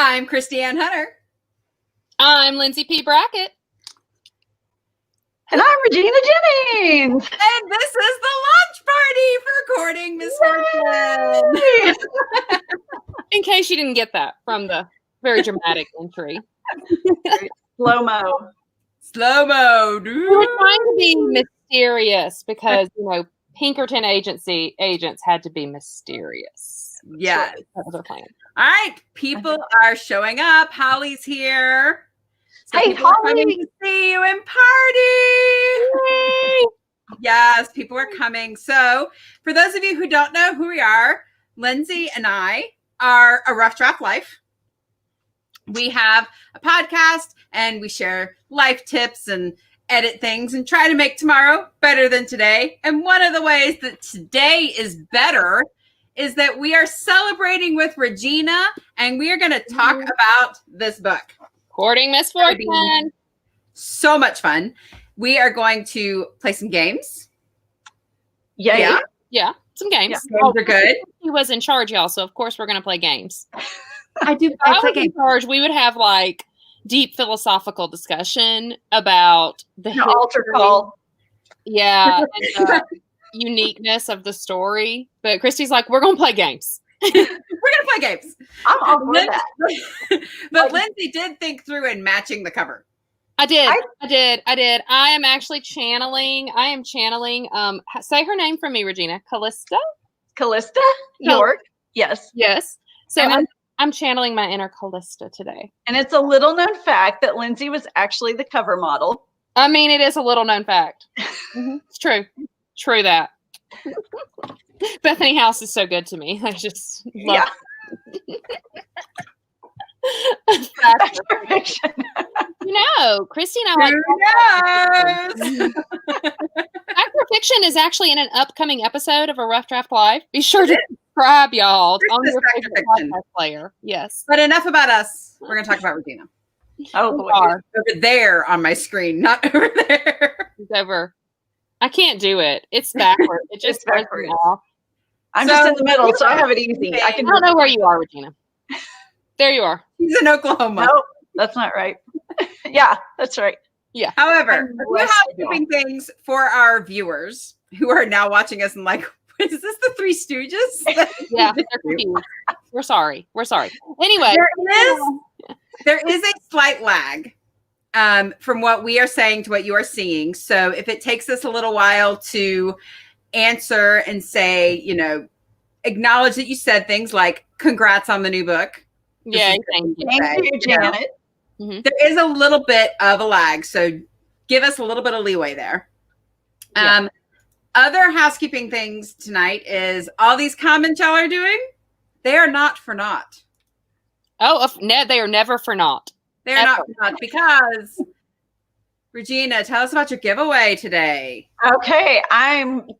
I'm Christy Ann Hunter. I'm Lindsay P. Brackett. And I'm Regina Jennings. And this is the launch party for Courting Misfortune. In case you didn't get that from the very dramatic entry. Slow-mo. Slow-mo. We were trying to be mysterious because, Pinkerton agents had to be mysterious. Yeah. That was our plan. All right. People are showing up. Holly's here. So Hey, people are Holly. coming to see you and party. Yes, people are coming. So for those of you who don't know who we are, Lindsay and I are A Rough Draft Life. We have a podcast and we share life tips and edit things and try to make tomorrow better than today. And one of the ways that today is better is that we are celebrating with Regina and we are going to talk about this book. Courting Misfortune. So much fun. We are going to play some games. Yay. Yeah, some games. Yeah, games are good. He was in charge, y'all, so of course we're going to play games. I If I was in charge, we would have like deep philosophical discussion about the Altar call. Yeah, and the uniqueness of the story. But Christy's like, we're going to play games. We're going to play games. I'm all for that. But Lindsay did think through in matching the cover. I did. I am actually channeling. Say her name for me, Regina. Callista York. Yes. Yes. So And I'm channeling my inner Callista today. And it's a little known fact that Lindsay was actually the cover model. I mean, it is a little known fact. It's true. True that. Bethany House is so good to me. I just love it. That's perfection. Christy and I Who knows? Fact or Fiction is actually in an upcoming episode of A Rough Draft Live. Be sure to subscribe, y'all, on your Fact or favorite Fiction. podcast player. Yes. But enough about us. We're going to talk about Regina. Oh, boy. Over there on my screen, not over there. It's over. I can't do it. It's backward. It just It's throws me backwards. off. I'm So- just in the middle, so I have it easy. I I can don't know where you are, Regina. There you are. He's in Oklahoma. No, that's not right. Yeah, that's right. However, I'm a few West housekeeping things for our viewers who are now watching us and like, is this the Three Stooges? Yeah, they're confused. We're sorry. Anyway. There is a slight lag from what we are saying to what you are seeing. So if it takes us a little while to answer and say, acknowledge that you said things like, congrats on the new book. Yeah, thank you. Thank you, Janet. There is a little bit of a lag. So give us a little bit of leeway there. Yeah. Other housekeeping things tonight is all these comments y'all are doing, they are not for naught. Oh, they are never for naught. They're not for naught because, Regina, tell us about your giveaway today. Okay,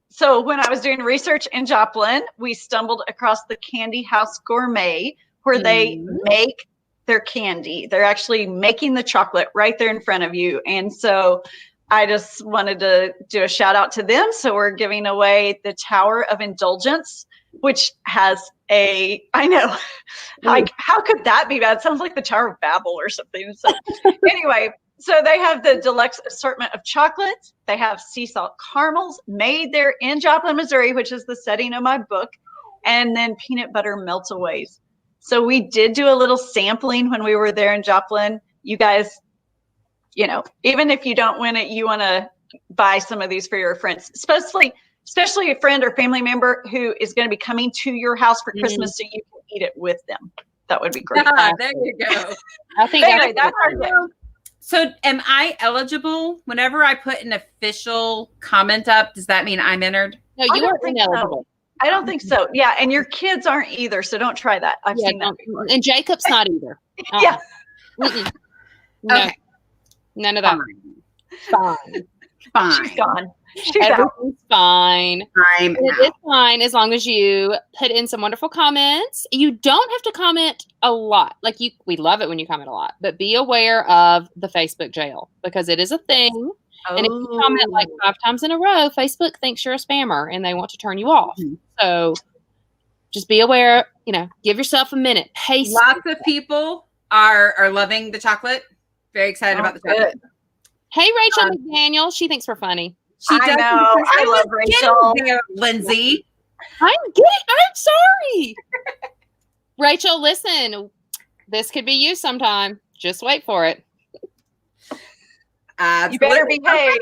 so when I was doing research in Joplin, we stumbled across the Candy House Gourmet where they make their candy. They're actually making the chocolate right there in front of you. And so I just wanted to do a shout out to them. So we're giving away the Tower of Indulgence, which has I know, like, how could that be bad? It sounds like the Tower of Babel or something. So anyway, so they have the deluxe assortment of chocolates. They have sea salt caramels made there in Joplin, Missouri, which is the setting of my book, and then peanut butter melt-aways. So we did do a little sampling when we were there in Joplin. You guys, even if you don't win it, you want to buy some of these for your friends, especially a friend or family member who is going to be coming to your house for Christmas so you can eat it with them. That would be great. There you go. I think Anyway, that's our gift. So am I eligible whenever I put an official comment up? Does that mean I'm entered? No, I you don't are think ineligible. I don't think so. Yeah, and your kids aren't either, so don't try that. I've seen that before. And Jacob's not either. Yeah. Mm-mm. No, Okay. none of that. Fine. She's gone. She's out. Everything's fine. I'm It is fine as long as you put in some wonderful comments. You don't have to comment a lot. We love it when you comment a lot, but be aware of the Facebook jail because it is a thing. And if you comment like 5 times in a row, Facebook thinks you're a spammer and they want to turn you off. So just be aware, give yourself a minute. Pace. Lots of people are loving the chocolate. Very excited about the chocolate. Hey, Rachel McDaniel. She thinks we're funny. She I does. know. I love Rachel. There, Lindsay. I'm sorry. Rachel, listen. This could be you sometime. Just wait for it. You better behave.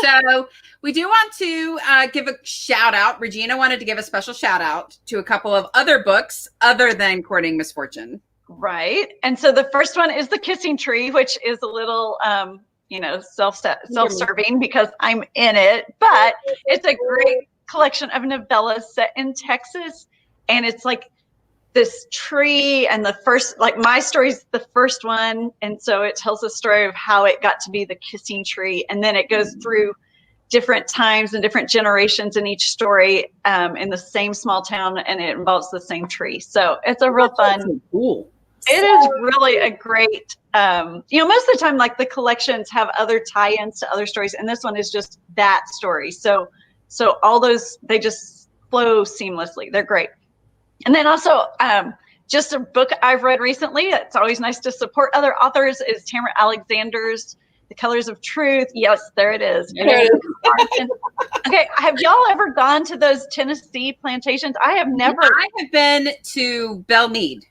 So we do want to give a shout out. Regina wanted to give a special shout out to a couple of other books other than Courting Misfortune. Right. And so the first one is The Kissing Tree, which is a little, self-serving because I'm in it. But it's a great collection of novellas set in Texas. And it's like this tree, and the first, like my story's the first one. And so it tells the story of how it got to be the kissing tree. And then it goes through different times and different generations in each story in the same small town, and it involves the same tree. So it's a real fun. Cool. It is really a great, most of the time, like the collections have other tie-ins to other stories, and this one is just that story. So all those, they just flow seamlessly. They're great. And then also, just a book I've read recently, it's always nice to support other authors, is Tamara Alexander's The Colors of Truth. Yes, there it is. Okay, have y'all ever gone to those Tennessee plantations? I have never. I have been to Belle Meade.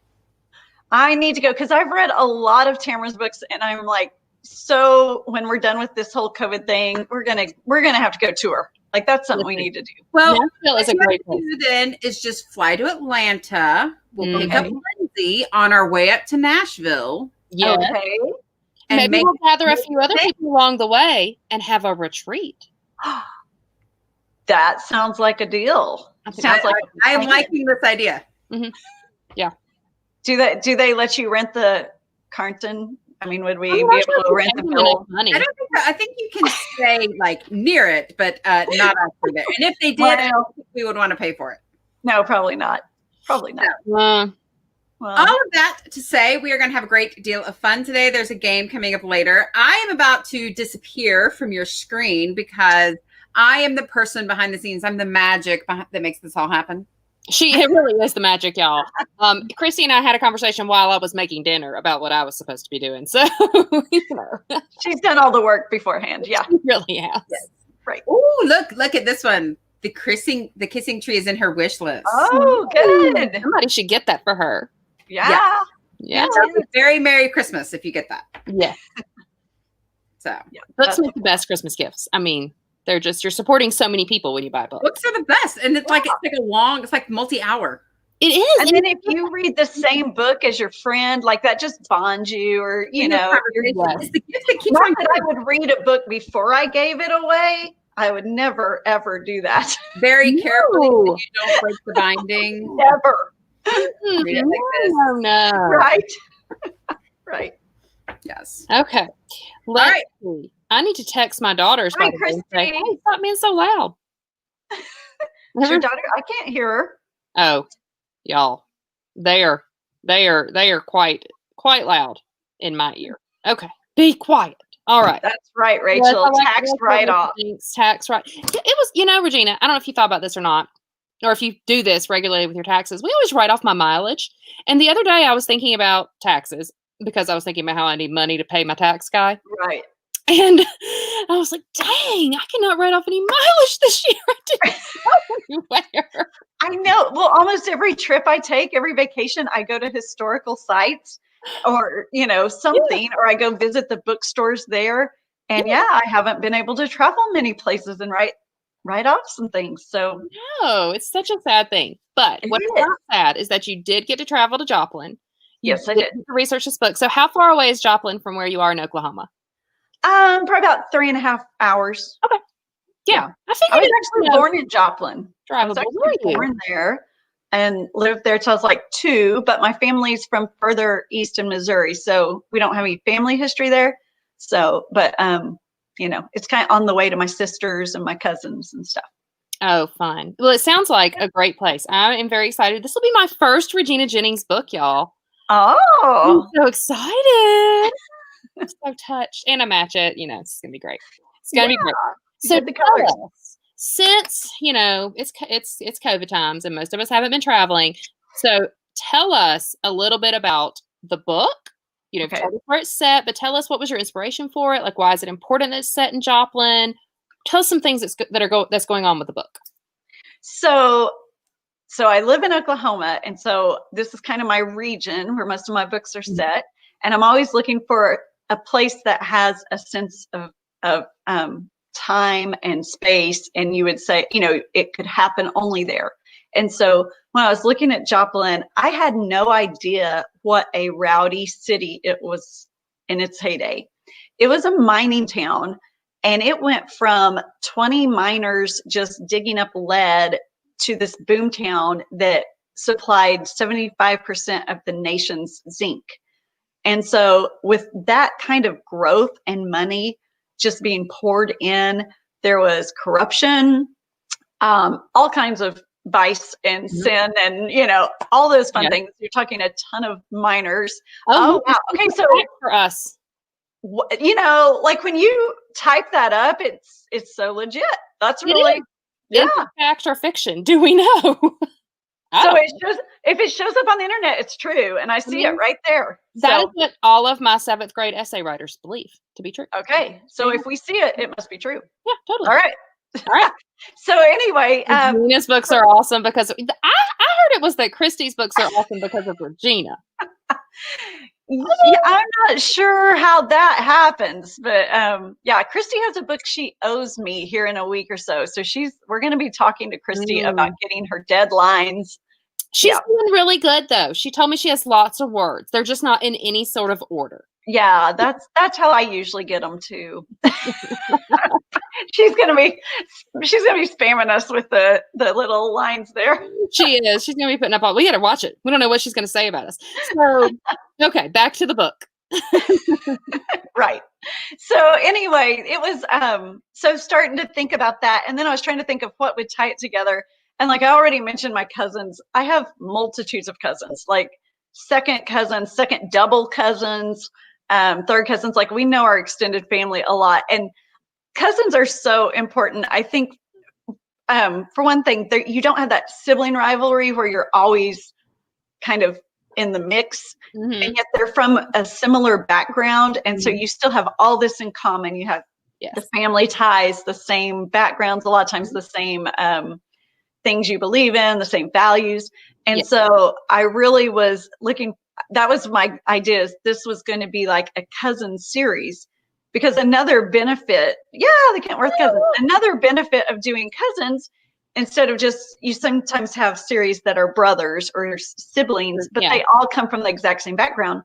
I need to go because I've read a lot of Tamara's books, and I'm like, so when we're done with this whole COVID thing, we're gonna have to go tour. Like that's something we need to do. Well, Nashville is a great place. Then is just fly to Atlanta. We'll pick up Lindsay on our way up to Nashville. Yeah. Okay. And maybe we'll gather a few other people along the way and have a retreat. That sounds like a deal. Sounds like I'm liking this idea. Mm-hmm. Yeah. Do they let you rent the Carnton? I mean, would we be able to rent the bill? I think you can stay like near it, but not actually there. And if they did, I don't think we would want to pay for it. No, probably not. Probably not. No. Well, all of that to say, we are going to have a great deal of fun today. There's a game coming up later. I am about to disappear from your screen because I am the person behind the scenes. I'm the magic that makes this all happen. It really is the magic, y'all. Christy and I had a conversation while I was making dinner about what I was supposed to be doing. So, she's done all the work beforehand. Yeah, she really has. Yes. Right. Oh, look at this one. The kissing tree is in her wish list. Oh, good. Somebody should get that for her. Yeah. Yeah. Very Merry Christmas if you get that. Yeah. So books make the best Christmas gifts. I mean, you're supporting so many people when you buy books. Books are the best. And it's like it's like multi-hour. It is. And then if you read the same book as your friend, like that just bonds you, or it's the gift that keeps not on that I would read a book before I gave it away. I would never ever do that. Very carefully so you don't break the binding. Never. Read it like this. Oh no. Right. Right. Yes. Okay. Let's see. I need to text my daughters. Hi, Christy. Say, hey, stop being so loud. Your daughter? I can't hear her. Oh, y'all, they are quite loud in my ear. Okay, be quiet. All right. That's right, Rachel. Tax write-off. Tax write. It was, Regina. I don't know if you thought about this or not, or if you do this regularly with your taxes. We always write off my mileage. And the other day, I was thinking about taxes because I was thinking about how I need money to pay my tax guy. Right. And I was like, dang, I cannot write off any mileage this year. I didn't go anywhere. I know. Well, almost every trip I take, every vacation, I go to historical sites or, something, or I go visit the bookstores there. And I haven't been able to travel many places and write off some things. So no, it's such a sad thing. But what's not sad is that you did get to travel to Joplin. Yes, I did. To research this book. So how far away is Joplin from where you are in Oklahoma? Probably about 3.5 hours. Okay. Yeah. I was actually born in Joplin. I was actually born there and lived there till I was like 2, but my family's from further east in Missouri, so we don't have any family history there. So, but it's kind of on the way to my sisters and my cousins and stuff. Oh, fun. Well, it sounds like a great place. I am very excited. This will be my first Regina Jennings book, y'all. Oh, I'm so excited. I'm so touched. And I match it. It's going to be great. It's going to be great. So the colors. Since, it's COVID times and most of us haven't been traveling. So tell us a little bit about the book. You know, Okay. tell us where it's set, but tell us what was your inspiration for it. Like, why is it important that it's set in Joplin? Tell us some things that's going on with the book. So I live in Oklahoma, and so this is kind of my region where most of my books are set. And I'm always looking for a place that has a sense of time and space, and you would say, you know, it could happen only there. And so when I was looking at Joplin, I had no idea what a rowdy city it was in its heyday. It was a mining town, and it went from 20 miners just digging up lead to this boom town that supplied 75% of the nation's zinc. And so with that kind of growth and money just being poured in, there was corruption, all kinds of vice and sin, and, you know, all those fun things. You're talking a ton of miners. Oh wow. Okay, so for us, you know, like when you type that up, it's so legit. That's really Is it fact or fiction? Do we know? So if it shows up on the internet, it's true, and I see it right there. That is what all of my 7th grade essay writers believe to be true. Okay, so if we see it, it must be true. Yeah, totally. All right. So anyway, Regina's books are awesome because I heard it was that Christy's books are awesome because of Regina. Yeah, I'm not sure how that happens, but yeah, Christy has a book she owes me here in a week or so. So we're going to be talking to Christy about getting her deadlines. She's doing really good though. She told me she has lots of words. They're just not in any sort of order. Yeah, that's how I usually get them too. She's gonna be spamming us with the little lines there. She is. She's gonna be putting up all. We gotta watch it. We don't know what she's gonna say about us. So okay, back to the book. Right. So anyway, it was so starting to think about that, and then I was trying to think of what would tie it together. And like I already mentioned, my cousins. I have multitudes of cousins, like second cousins, second double cousins, third cousins. Like we know our extended family a lot, and cousins are so important. I think, for one thing, you don't have that sibling rivalry where you're always kind of in the mix, and yet they're from a similar background, and so you still have all this in common. You have the family ties, the same backgrounds, a lot of times the same things you believe in, the same values. And so I really was looking, that was my idea, is this was going to be like a cousin series, because another benefit, the Kentworth cousins, another benefit of doing cousins, instead of just, you sometimes have series that are brothers or siblings, but they all come from the exact same background.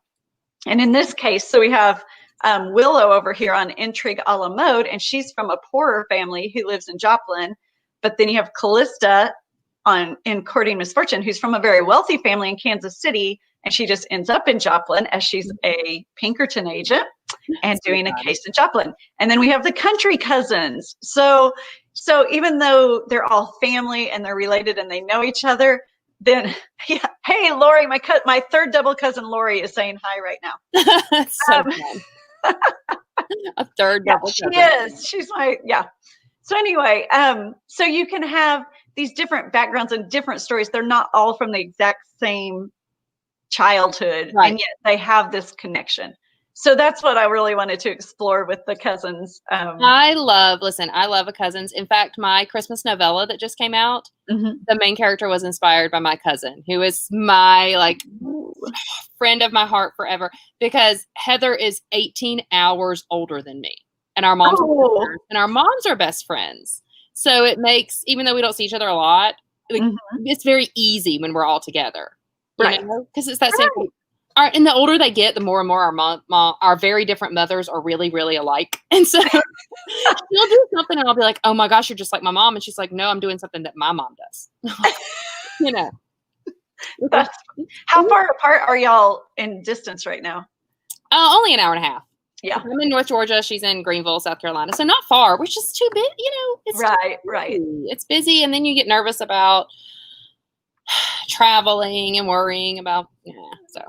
And in this case, so we have Willow over here on Intrigue a la Mode, and she's from a poorer family who lives in Joplin. But then you have Callista in Courting Misfortune, who's from a very wealthy family in Kansas City, and she just ends up in Joplin as she's a Pinkerton agent and doing a case in Joplin. And then we have the country cousins. So even though they're all family and they're related and they know each other, then hey, Lori, my third double cousin Lori is saying hi right now. That's so fun. A third double cousin. She is. She's my So anyway, so you can have these different backgrounds and different stories. They're not all from the exact same childhood, and yet they have this connection. So that's what I really wanted to explore with the cousins. I love a cousins. In fact, my Christmas novella that just came out, the main character was inspired by my cousin, who is my friend of my heart forever, because Heather is 18 hours older than me. And our moms are best friends. So it makes, even though we don't see each other a lot, it's very easy when we're all together, you know? Because it's that same. And the older they get, the more and more our very different mothers are really, really alike. And so she'll do something, and I'll be like, "Oh my gosh, you're just like my mom," and she's like, "No, I'm doing something that my mom does." You know. How far apart are y'all in distance right now? Only an hour and a half. Yeah. I'm in North Georgia. She's in Greenville, South Carolina. So not far, which is too big, you know. It's right. It's busy. And then you get nervous about traveling and worrying about, So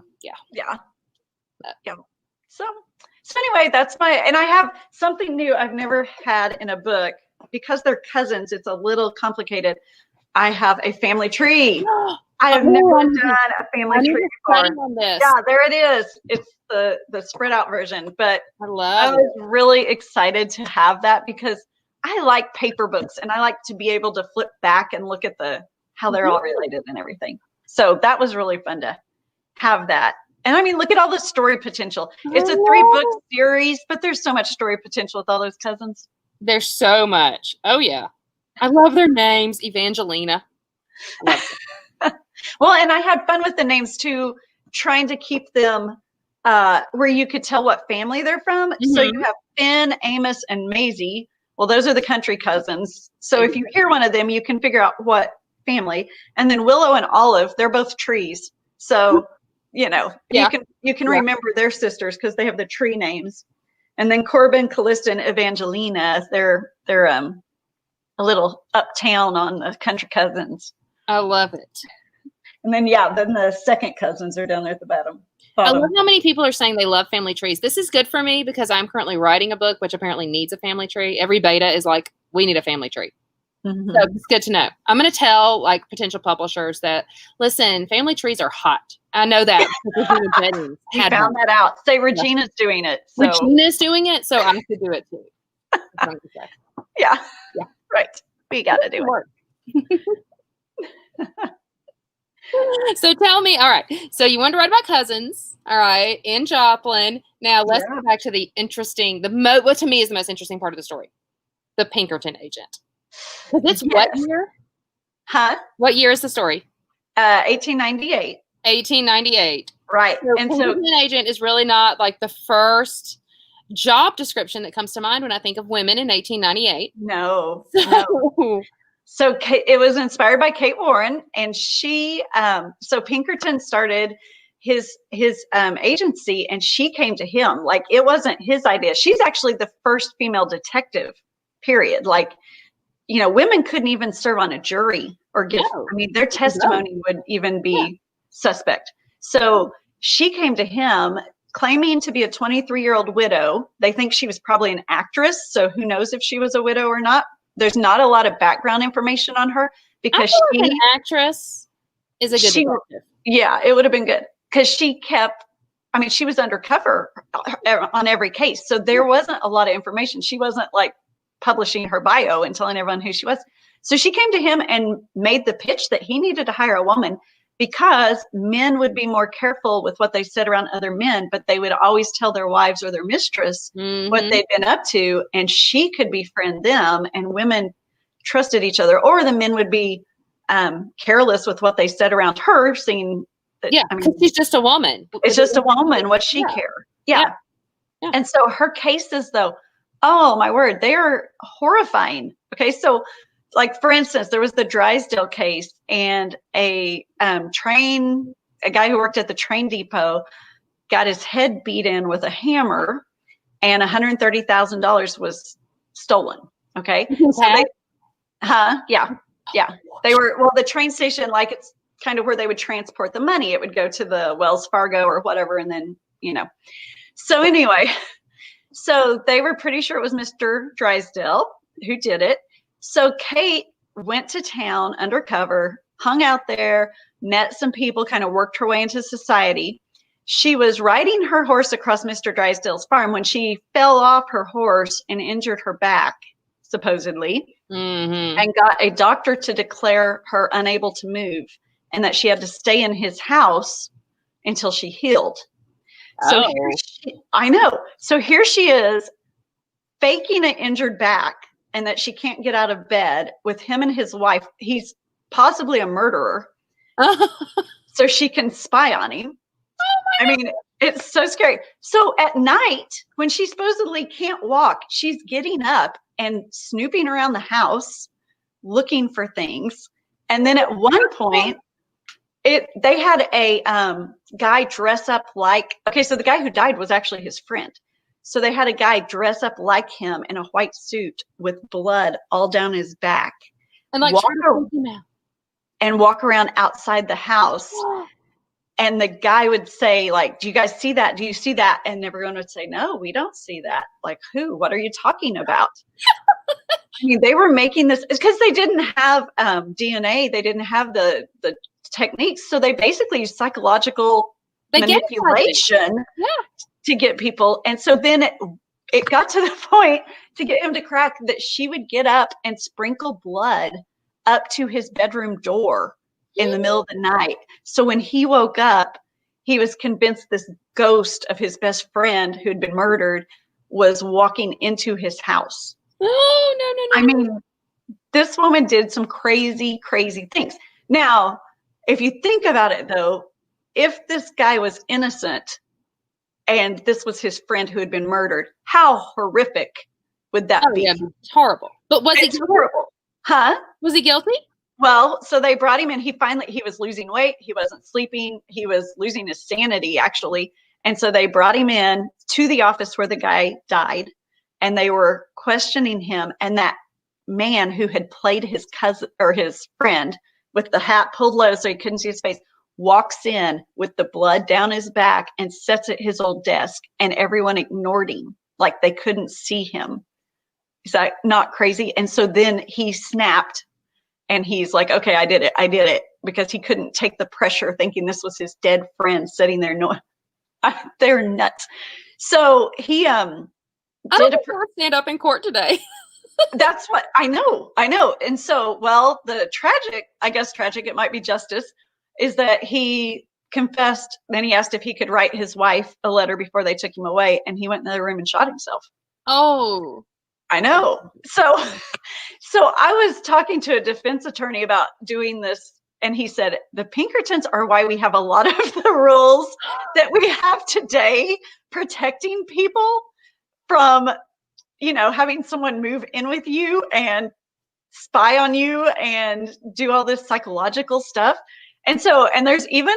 anyway, that's and I have something new I've never had in a book. Because they're cousins, it's a little complicated. I have a family tree. I have Oh, never I done need- a I family need tree to before. study on this. Yeah, there it is. It's the spread out version, but I I love it. was really excited to have that because I like paper books and I like to be able to flip back and look at how they're all related and everything. So that was really fun to have that. And I mean, look at all the story potential. It's a 3-book series, but there's so much story potential with all those cousins. There's so much. Oh yeah. I love their names. Evangelina. I love it. Well, and I had fun with the names too, trying to keep them where you could tell what family they're from. So you have Finn, Amos, and Maisie. Well, those are the country cousins. So if you hear one of them, you can figure out what family. And then Willow and Olive, they're both trees. So, you can remember their sisters because they have the tree names. And then Corbin, Callista, and Evangelina, they're a little uptown on the country cousins. I love it. And then then the second cousins are down there at the bottom. I love how many people are saying they love family trees. This is good for me because I'm currently writing a book which apparently needs a family tree. Every beta is like, we need a family tree. Mm-hmm. So it's good to know. I'm going to tell like potential publishers that, listen, family trees are hot. I know that. Regina Jennings You found that out. Say Regina's doing it. So. Regina's doing it, so I should do it too. That's what I'm gonna say. Yeah. Yeah. Right. We got to do it. So tell me, all right. So you wanted to write about cousins, all right, in Joplin. Now let's go back to the interesting, what to me is the most interesting part of the story, the Pinkerton agent. Because it's what year? Huh? What year is the story? 1898. 1898. Right. So And Pinkerton agent is really not like the first job description that comes to mind when I think of women in 1898. No. No. So it was inspired by Kate Warren, and she, so Pinkerton started his agency, and she came to him. Like, it wasn't his idea. She's actually the first female detective, period. Like, women couldn't even serve on a jury or give, their testimony would even be suspect. So she came to him claiming to be a 23-year-old widow. They think she was probably an actress, so who knows if she was a widow or not. There's not a lot of background information on her because an actress is a good detective. Yeah, it would have been good because she was undercover on every case. So there wasn't a lot of information. She wasn't like publishing her bio and telling everyone who she was. So she came to him and made the pitch that he needed to hire a woman because men would be more careful with what they said around other men, but they would always tell their wives or their mistress what they've been up to, and she could befriend them, and women trusted each other, or the men would be careless with what they said around her, seeing that, she's just a woman. It's just a woman. What's she care? Yeah. And so her cases, though, oh my word, they are horrifying. Okay, so like, for instance, there was the Drysdale case, and a guy who worked at the train depot got his head beat in with a hammer, and $130,000 was stolen. Okay. So they were, the train station, like, it's kind of where they would transport the money. It would go to the Wells Fargo or whatever. And then, so anyway, so they were pretty sure it was Mr. Drysdale who did it. So Kate went to town undercover, hung out there, met some people, kind of worked her way into society. She was riding her horse across Mr. Drysdale's farm when she fell off her horse and injured her back, supposedly, and got a doctor to declare her unable to move and that she had to stay in his house until she healed. So I know. So here she is faking an injured back and that she can't get out of bed with him and his wife. He's possibly a murderer. So she can spy on him. I mean, it's so scary. So at night, when she supposedly can't walk, she's getting up and snooping around the house, looking for things. And then at one point, they had a guy dress up like, so the guy who died was actually his friend. So they had a guy dress up like him in a white suit with blood all down his back, and like walk around outside the house. And the guy would say, like, do you guys see that? Do you see that? And everyone would say, no, we don't see that. Like, who? What are you talking about? I mean, they were making this because they didn't have DNA. They didn't have the techniques. So they basically use psychological They gaslight manipulation Yeah. to get people. And so then it got to the point to get him to crack that she would get up and sprinkle blood up to his bedroom door in the middle of the night. So when he woke up, he was convinced this ghost of his best friend who'd been murdered was walking into his house. Oh, no. I mean, this woman did some crazy, crazy things. Now, if you think about it, though, if this guy was innocent and this was his friend who had been murdered, how horrific would that be? Yeah, it's horrible. But was It's he guilty? horrible. Huh? Was he guilty? Well, so they brought him in. He was losing weight. He wasn't sleeping. He was losing his sanity, actually. And so they brought him in to the office where the guy died, and they were questioning him. And that man who had played his cousin or his friend with the hat pulled low so he couldn't see his face walks in with the blood down his back and sits at his old desk, and everyone ignored him like they couldn't see him. Is that not crazy? And so then he snapped. And he's like, okay, I did it, because he couldn't take the pressure thinking this was his dead friend sitting there. No, they're nuts. So he I don't think I'll stand up in court today. That's what I know. And so, well, the tragic, it might be justice, is that he confessed. Then he asked if he could write his wife a letter before they took him away. And he went in the room and shot himself. Oh. I know. So I was talking to a defense attorney about doing this, and he said the Pinkertons are why we have a lot of the rules that we have today, protecting people from, having someone move in with you and spy on you and do all this psychological stuff. And so, and there's even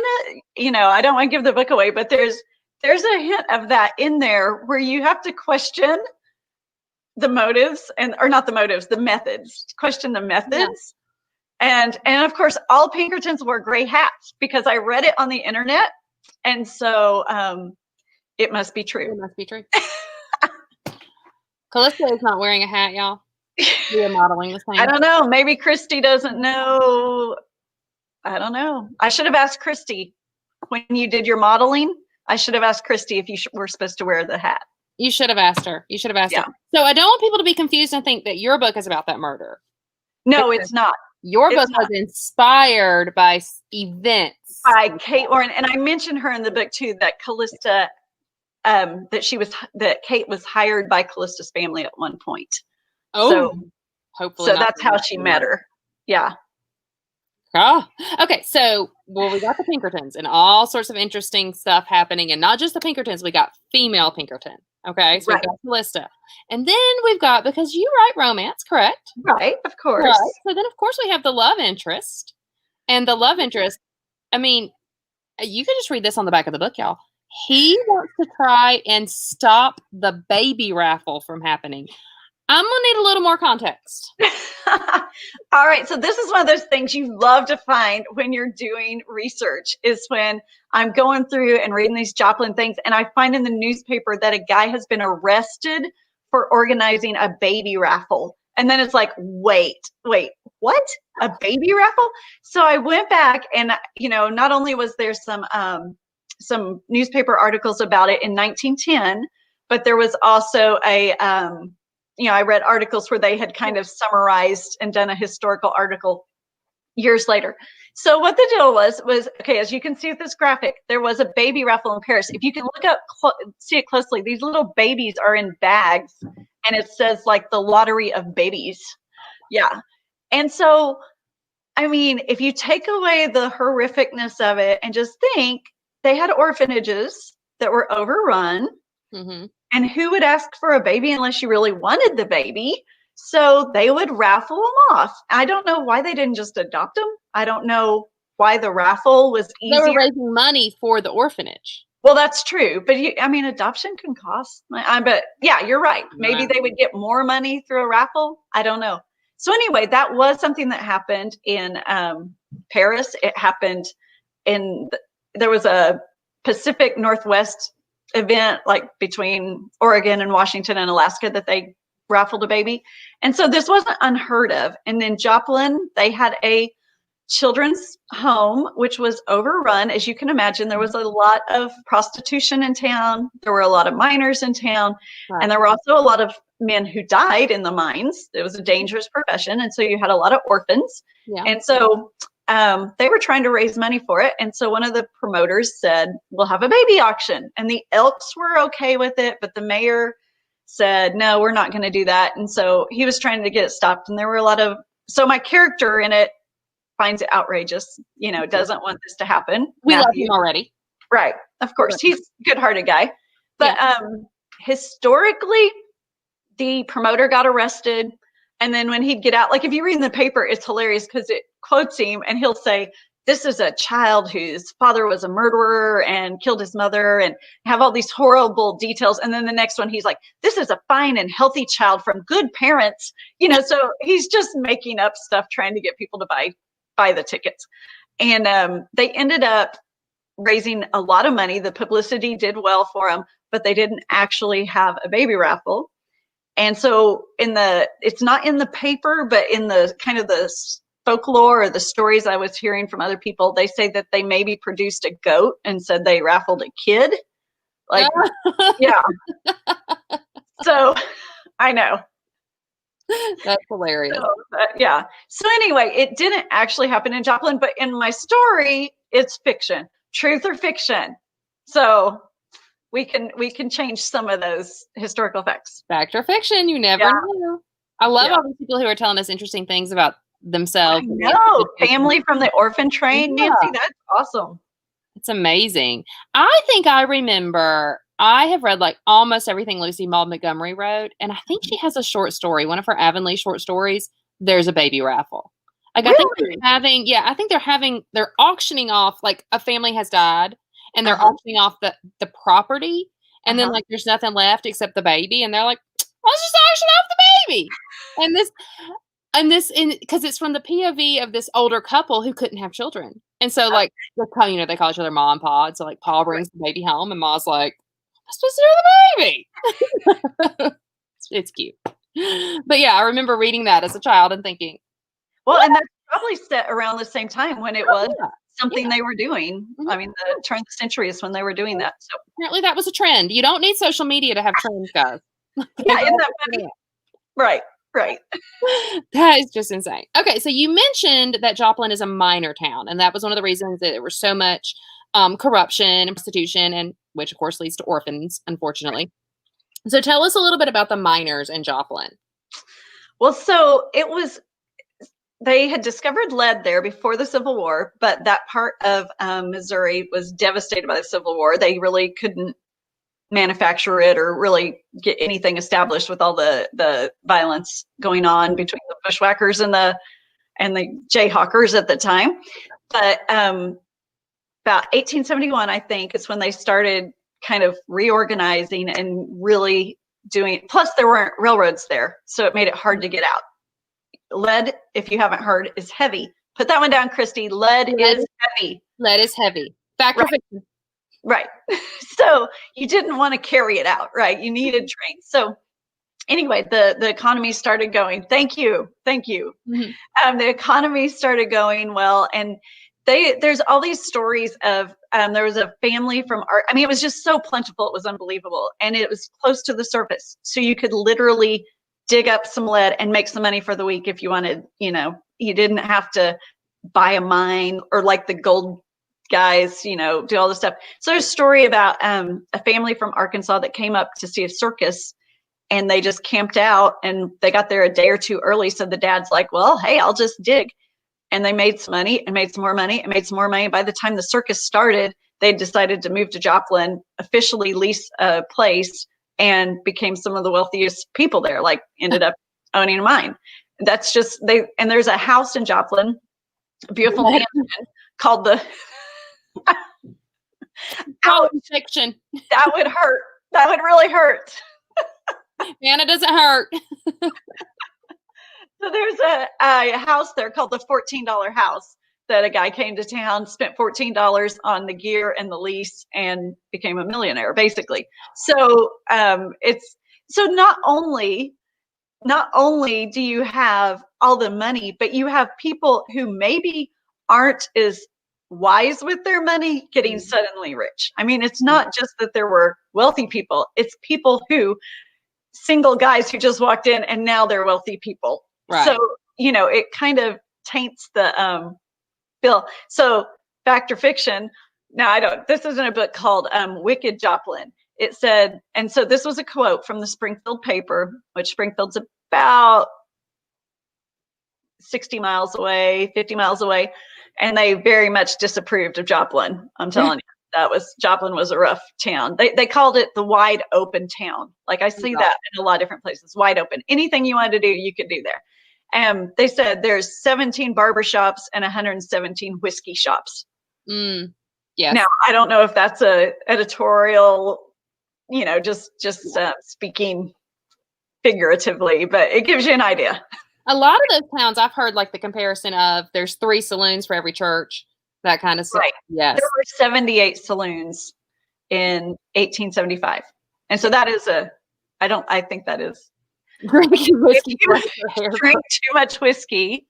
I don't want to give the book away, but there's a hint of that in there where you have to question the motives the methods, question the methods. Yeah. And of course, all Pinkertons wear gray hats, because I read it on the internet. And so it must be true. It must be true. Callista is not wearing a hat, y'all. We are modeling the same. I don't know. Maybe Christy doesn't know. I don't know. I should have asked Christy when you did your modeling. I should have asked Christy if you were supposed to wear the hat. You should have asked her. Yeah. So I don't want people to be confused and think that your book is about that murder. No, it's not. Your book was inspired by events. By Kate Warren. And I mentioned her in the book too, that Callista, that Kate was hired by Callista's family at one point. Oh, so hopefully. So that's how she met her. Yeah. Oh, okay. So, we got the Pinkertons and all sorts of interesting stuff happening, and not just the Pinkertons. We got female Pinkerton. Okay, so we've got Callista, and then we've got, because you write romance, correct? Right, of course. Right. So then, of course, we have the love interest, and the love interest. I mean, you can just read this on the back of the book, y'all. He wants to try and stop the baby raffle from happening. I'm gonna need a little more context. All right. So this is one of those things you love to find when you're doing research, is when I'm going through and reading these Joplin things, and I find in the newspaper that a guy has been arrested for organizing a baby raffle. And then it's like, wait, what? A baby raffle? So I went back, and, not only was there some newspaper articles about it in 1910, but there was also I read articles where they had kind of summarized and done a historical article years later. So what the deal was, okay, as you can see with this graphic, there was a baby raffle in Paris. If you can look up, see it closely, these little babies are in bags, and it says like the lottery of babies. Yeah. And so, I mean, if you take away the horrificness of it and just think, they had orphanages that were overrun. Mm-hmm. And who would ask for a baby unless you really wanted the baby? So they would raffle them off. I don't know why they didn't just adopt them. I don't know why the raffle was easier. They were raising money for the orphanage. Well, that's true. But adoption can cost. But yeah, you're right. Maybe they would get more money through a raffle. I don't know. So anyway, that was something that happened in Paris. It happened there was a Pacific Northwest event, like between Oregon and Washington and Alaska, that they raffled a baby. And so this wasn't unheard of. And then Joplin, they had a children's home, which was overrun. As you can imagine, there was a lot of prostitution in town. There were a lot of minors in town. Right. And there were also a lot of men who died in the mines. It was a dangerous profession. And so you had a lot of orphans. Yeah. And so they were trying to raise money for it. And so one of the promoters said, we'll have a baby auction. And the Elks were okay with it, but the mayor said, no, we're not going to do that. And so he was trying to get it stopped. And there were a lot of, so my character in it finds it outrageous, doesn't want this to happen. We Matthew. love him already. Right. Of course. He's a good-hearted guy. But historically, the promoter got arrested. And then when he'd get out, like if you read in the paper, it's hilarious because it quotes him and he'll say, this is a child whose father was a murderer and killed his mother, and have all these horrible details. And then the next one, he's like, this is a fine and healthy child from good parents. So he's just making up stuff, trying to get people to buy the tickets. And they ended up raising a lot of money. The publicity did well for them, but they didn't actually have a baby raffle. And so it's not in the paper, but in the kind of the folklore or the stories I was hearing from other people, they say that they maybe produced a goat and said they raffled a kid. Like, yeah. So I know. That's hilarious. So, So anyway, it didn't actually happen in Joplin, but in my story, it's fiction, truth or fiction. So we can change some of those historical facts. Fact or fiction, you never know. I love all these people who are telling us interesting things about themselves. No, family from the orphan train, Nancy, that's awesome. It's amazing. I think I remember, I have read like almost everything Lucy Maud Montgomery wrote, and I think she has a short story, one of her Avonlea short stories. There's a baby raffle. Like really? I think they're auctioning off, like a family has died and they're auctioning off the property, and then like there's nothing left except the baby, and they're like, let's just auction off the baby. Because it's from the POV of this older couple who couldn't have children. And so like, they call each other Ma and Pa. And so like Pa brings the baby home and Ma's like, I'm supposed to do the baby. It's cute. But yeah, I remember reading that as a child and thinking. Well, and that's probably set around the same time when it was something they were doing. Mm-hmm. I mean, the turn of the century is when they were doing that. So apparently that was a trend. You don't need social media to have trends, guys. Yeah, isn't that funny? Right. That is just insane. Okay, so you mentioned that Joplin is a minor town, and that was one of the reasons that there was so much corruption and prostitution, and which of course leads to orphans, unfortunately. So tell us a little bit about the miners in Joplin. Well, so they had discovered lead there before the Civil War, but that part of Missouri was devastated by the Civil War. They really couldn't manufacture it or really get anything established with all the violence going on between the bushwhackers and the Jayhawkers at the time. But about 1871, I think, is when they started kind of reorganizing and really doing. Plus, there weren't railroads there, so it made it hard to get out. Lead, if you haven't heard, is heavy. Put that one down, Christy. Lead is heavy. Lead is heavy. Fact or fiction? Right. So you didn't want to carry it out, right? You needed trains. So anyway, the economy started going. Thank you. Mm-hmm. The economy started going well, and there's all these stories of there was a family from it was just so plentiful. It was unbelievable, and it was close to the surface, so you could literally dig up some lead and make some money for the week if you wanted. You didn't have to buy a mine or like the gold guys, do all this stuff. So there's a story about a family from Arkansas that came up to see a circus, and they just camped out, and they got there a day or two early. So the dad's like, well, hey, I'll just dig. And they made some money and made some more money and made some more money. By the time the circus started, they decided to move to Joplin, officially lease a place, and became some of the wealthiest people there, like ended up owning a mine. That's just, and there's a house in Joplin, a beautiful mansion called the fiction. That would hurt. That would really hurt. Anna doesn't hurt. So there's a house there called the $14 house that a guy came to town, spent $14 on the gear and the lease, and became a millionaire, basically. So it's so not only do you have all the money, but you have people who maybe aren't as wise with their money getting suddenly rich. I mean, it's not just that there were wealthy people, it's people who, single guys who just walked in and now they're wealthy people. Right. So, it kind of taints the bill. So fact or fiction. Now this isn't a book called Wicked Joplin. It said, and so this was a quote from the Springfield paper, which Springfield's about 60 miles away, 50 miles away. And they very much disapproved of Joplin. I'm telling you, Joplin was a rough town. They called it the wide open town. Like I see that in a lot of different places, wide open. Anything you wanted to do, you could do there. And they said there's 17 barbershops and 117 whiskey shops. Yes. Now, I don't know if that's a editorial, just speaking figuratively, but it gives you an idea. A lot of those towns, I've heard like the comparison of there's 3 saloons for every church, that kind of stuff. Right. Yes. There were 78 saloons in 1875. And so that is I think that is. Drinking whiskey. If you drink too much whiskey,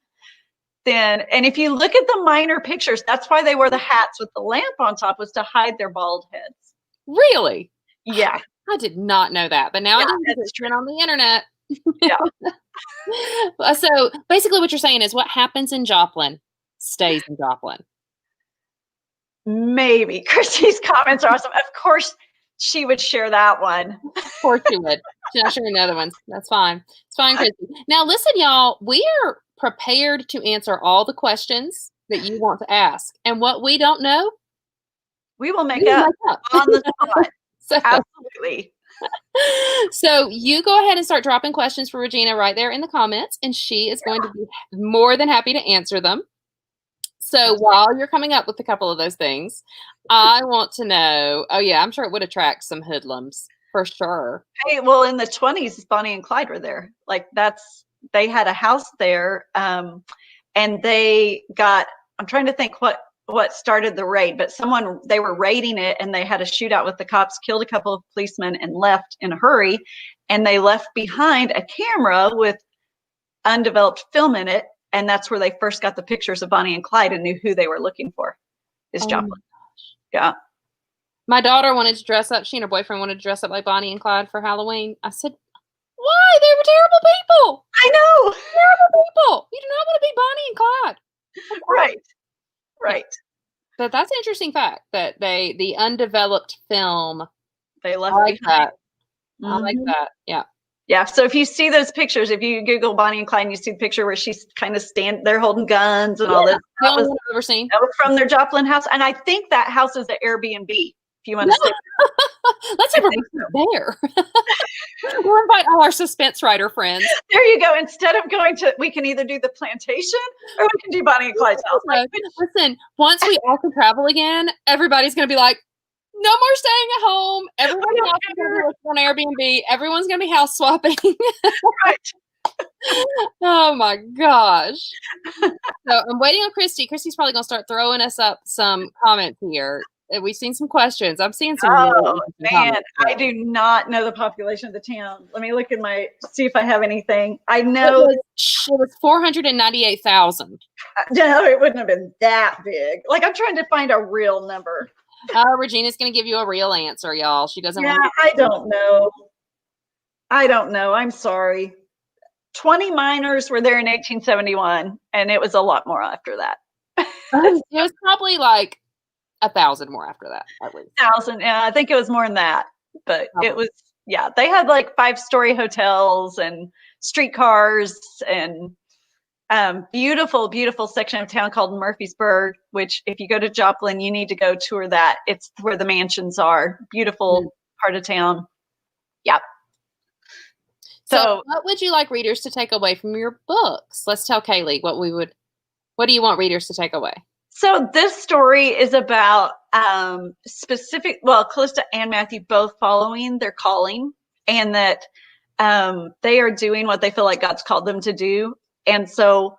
and if you look at the minor pictures, that's why they wore the hats with the lamp on top, was to hide their bald heads. Really? Yeah. I did not know that, but now I do, because it's been on the internet. Yeah. So basically what you're saying is what happens in Joplin stays in Joplin. Maybe. Christy's comments are awesome. Of course she would share that one. Of course she would. She's not sharing the other ones. That's fine. It's fine, Christy. Now listen, y'all, we are prepared to answer all the questions that you want to ask. And what we don't know, we will make up on the spot. So, absolutely. So you go ahead and start dropping questions for Regina right there in the comments, and she is going to be more than happy to answer them. So while you're coming up with a couple of those things, I want to know, I'm sure it would attract some hoodlums for sure. Hey, well, in the 20s, Bonnie and Clyde were there. Like they had a house there, and they got, I'm trying to think what started the raid, but they were raiding it and they had a shootout with the cops, killed a couple of policemen and left in a hurry. And they left behind a camera with undeveloped film in it. And that's where they first got the pictures of Bonnie and Clyde and knew who they were looking for. Is Joplin. Yeah. My daughter wanted to dress up. She and her boyfriend wanted to dress up like Bonnie and Clyde for Halloween. I said, why? They were terrible people. I know. Terrible people. You do not want to be Bonnie and Clyde. Right. Right. But that's an interesting fact that the undeveloped film, they left. I like that. Mm-hmm. I like that. Yeah. Yeah. So if you see those pictures, if you Google Bonnie and Clyde, and you see the picture where she's kind of they're holding guns and all this. The only one I've ever seen. That was from their Joplin house. And I think that house is an Airbnb, if you want to stay. Let's have a there. We'll invite all our suspense writer friends. There you go. Instead of we can either do the plantation or we can do Bonnie and Clyde's house. Listen, once we all can travel again, everybody's going to be like, no more staying at home. Everybody else is going to be on Airbnb. Everyone's going to be house swapping. Right. Oh my gosh. So I'm waiting on Christy. Christy's probably going to start throwing us up some comments here. We've seen some questions. I'm seeing some. Oh man, I do not know the population of the town. Let me look at see if I have anything. I know it was 498,000. No, it wouldn't have been that big. Like I'm trying to find a real number. Regina's going to give you a real answer, y'all. She doesn't. Yeah, I don't know. I'm sorry. 20 miners were there in 1871, and it was a lot more after that. It was probably like 1,000 more after that, at least. 1,000. Yeah, I think it was more than that. But it was, they had like 5-story hotels and streetcars and beautiful, beautiful section of town called Murfreesburg, which if you go to Joplin, you need to go tour that. It's where the mansions are. Beautiful part of town. Yep. So what would you like readers to take away from your books? Let's tell Kaylee what do you want readers to take away? So this story is about Callista and Matthew both following their calling, and that they are doing what they feel like God's called them to do. And so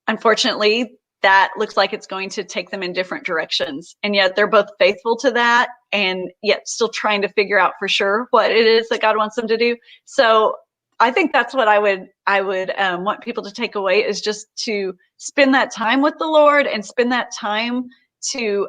unfortunately, that looks like it's going to take them in different directions. And yet they're both faithful to that, and yet still trying to figure out for sure what it is that God wants them to do. So I think that's what I would want people to take away, is just to spend that time with the Lord and spend that time to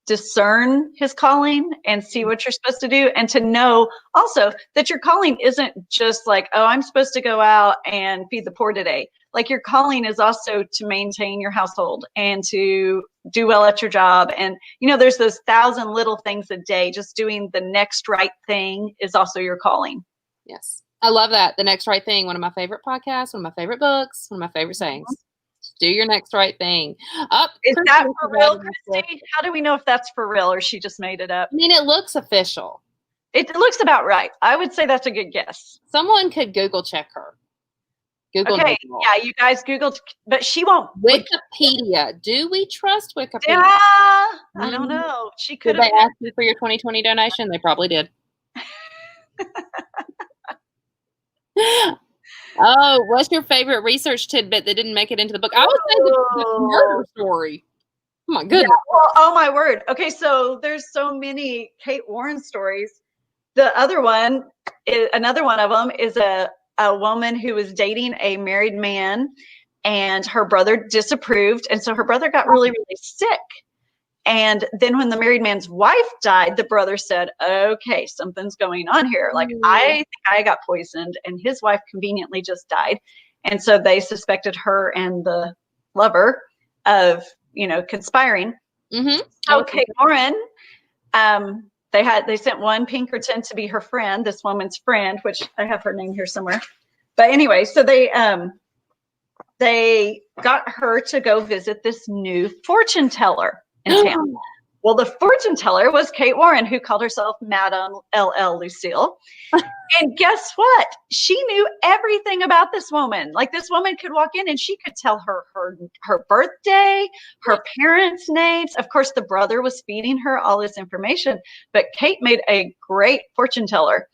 discern his calling and see what you're supposed to do, and to know also that your calling isn't just like, oh, I'm supposed to go out and feed the poor today. Like, your calling is also to maintain your household and to do well at your job. And, you know, there's those 1,000 little things a day. Just doing the next right thing is also your calling. Yes. I love that. The Next Right Thing. One of my favorite podcasts, one of my favorite books, one of my favorite sayings. Do your next right thing. Is that for real, Christy? How do we know if that's for real or she just made it up? I mean, it looks official. It looks about right. I would say that's a good guess. Someone could Google check her. Google. Yeah, you guys Googled, but she won't. Wikipedia. Do we trust Wikipedia? Yeah, I don't know. She could have. Did they ask you for your 2020 donation? They probably did. Oh, what's your favorite research tidbit that didn't make it into the book? I would say the murder story. Oh my goodness. Yeah, well, oh my word. Okay, so there's so many Kate Warren stories. The other one, another one of them, is a woman who was dating a married man, and her brother disapproved, and so her brother got really, really sick. And then when the married man's wife died, the brother said, okay, something's going on here. Like, I think I got poisoned, and his wife conveniently just died. And so they suspected her and the lover of, you know, conspiring. Mm-hmm. So Kate Warren, they sent one Pinkerton to be her friend, this woman's friend, which I have her name here somewhere. But anyway, so they got her to go visit this new fortune teller in town. Well, the fortune teller was Kate Warren, who called herself Madame L.L. Lucille. And guess what? She knew everything about this woman. Like, this woman could walk in and she could tell her birthday, her parents' names. Of course, the brother was feeding her all this information, but Kate made a great fortune teller.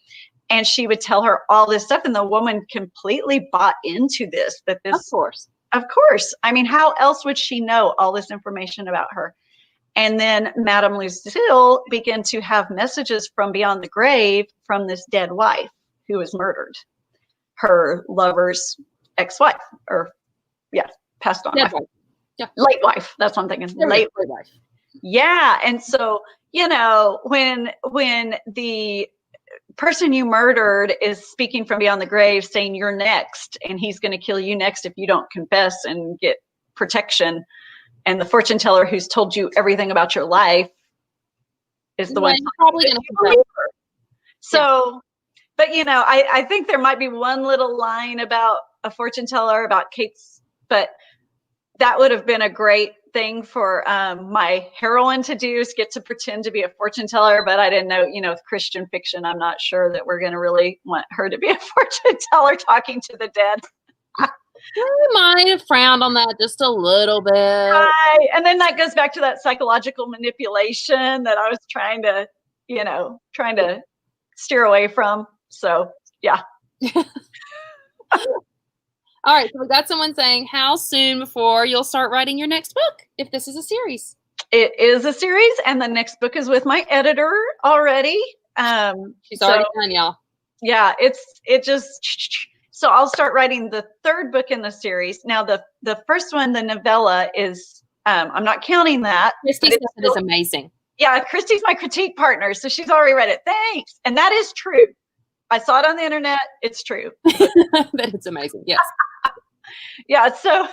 And she would tell her all this stuff, and the woman completely bought into this. Of course. I mean, how else would she know all this information about her? And then Madame Lucille began to have messages from beyond the grave from this dead wife who was murdered. Her lover's ex-wife, or passed on. Wife. Yeah. Late wife. That's what I'm thinking. Late wife. Yeah. And so, you know, when the person you murdered is speaking from beyond the grave saying you're next, and he's going to kill you next if you don't confess and get protection, and the fortune teller who's told you everything about your life is the one probably going to believe her. So, but you know, I think there might be one little line about a fortune teller about Kate's, but that would have been a great thing for my heroine to do, is get to pretend to be a fortune teller. But I didn't know, you know, with Christian fiction, I'm not sure that we're going to really want her to be a fortune teller talking to the dead. I might have frowned on that just a little bit. Right. And then that goes back to that psychological manipulation that I was trying to steer away from. So, yeah. All right. So we got someone saying, how soon before you'll start writing your next book, if this is a series? It is a series, and the next book is with my editor already. She's already done, y'all. Yeah, so I'll start writing the third book in the series. Now, the first one, the novella, is I'm not counting that. Christy says it is amazing. Yeah, Christy's my critique partner, so she's already read it. Thanks. And that is true. I saw it on the internet. It's true. That it's amazing. Yes. Yeah. So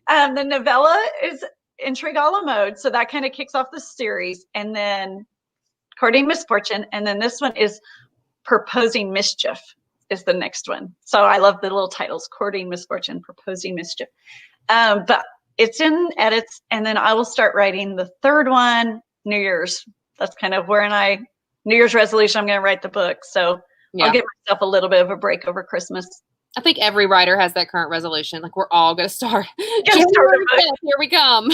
the novella is intrigue a la mode. So that kind of kicks off the series. And then Courting Misfortune. And then this one is Proposing Mischief is the next one. So I love the little titles: Courting Misfortune, Proposing Mischief. But it's in edits. And then I will start writing the third one, New Year's. That's kind of where New Year's resolution, I'm going to write the book. So yeah. I'll give myself a little bit of a break over Christmas. I think every writer has that current resolution. Like, we're all going to start. Here we come.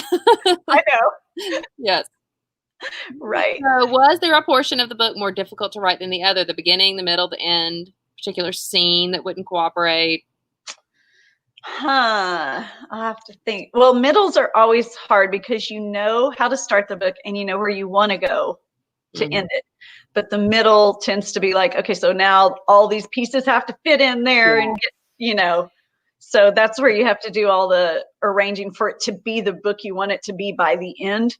I know. Yes. Right. So was there a portion of the book more difficult to write than the other? The beginning, the middle, the end, particular scene that wouldn't cooperate? I'll have to think. Well, middles are always hard because you know how to start the book and you know where you want to go to end it. but the middle tends to be like, okay, so now all these pieces have to fit in there and get, so that's where you have to do all the arranging for it to be the book you want it to be by the end.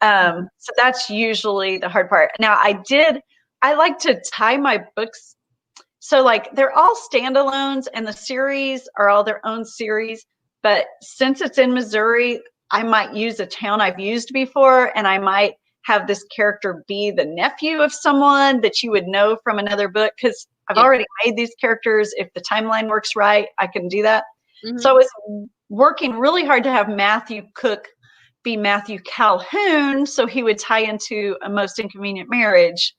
So that's usually the hard part. Now I like to tie my books. So like they're all standalones and the series are all their own series. But since it's in Missouri, I might use a town I've used before, and I might have this character be the nephew of someone that you would know from another book, because I've already made these characters. If the timeline works right, I can do that. So I was working really hard to have Matthew Cook be Matthew Calhoun, so he would tie into A Most Inconvenient Marriage.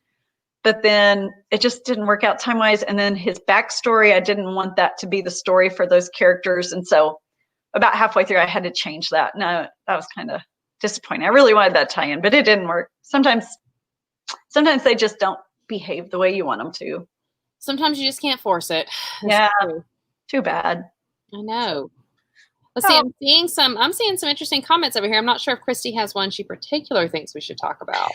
But then it just didn't work out time-wise. And then his backstory, I didn't want that to be the story for those characters. And so about halfway through, I had to change that. No, that was kind of disappointing. I really wanted that tie-in, but it didn't work. Sometimes they just don't behave the way you want them to. Sometimes you just can't force it. Yeah, too bad. I know. Let's see. I'm seeing some interesting comments over here. I'm not sure if Christy has one she particularly thinks we should talk about.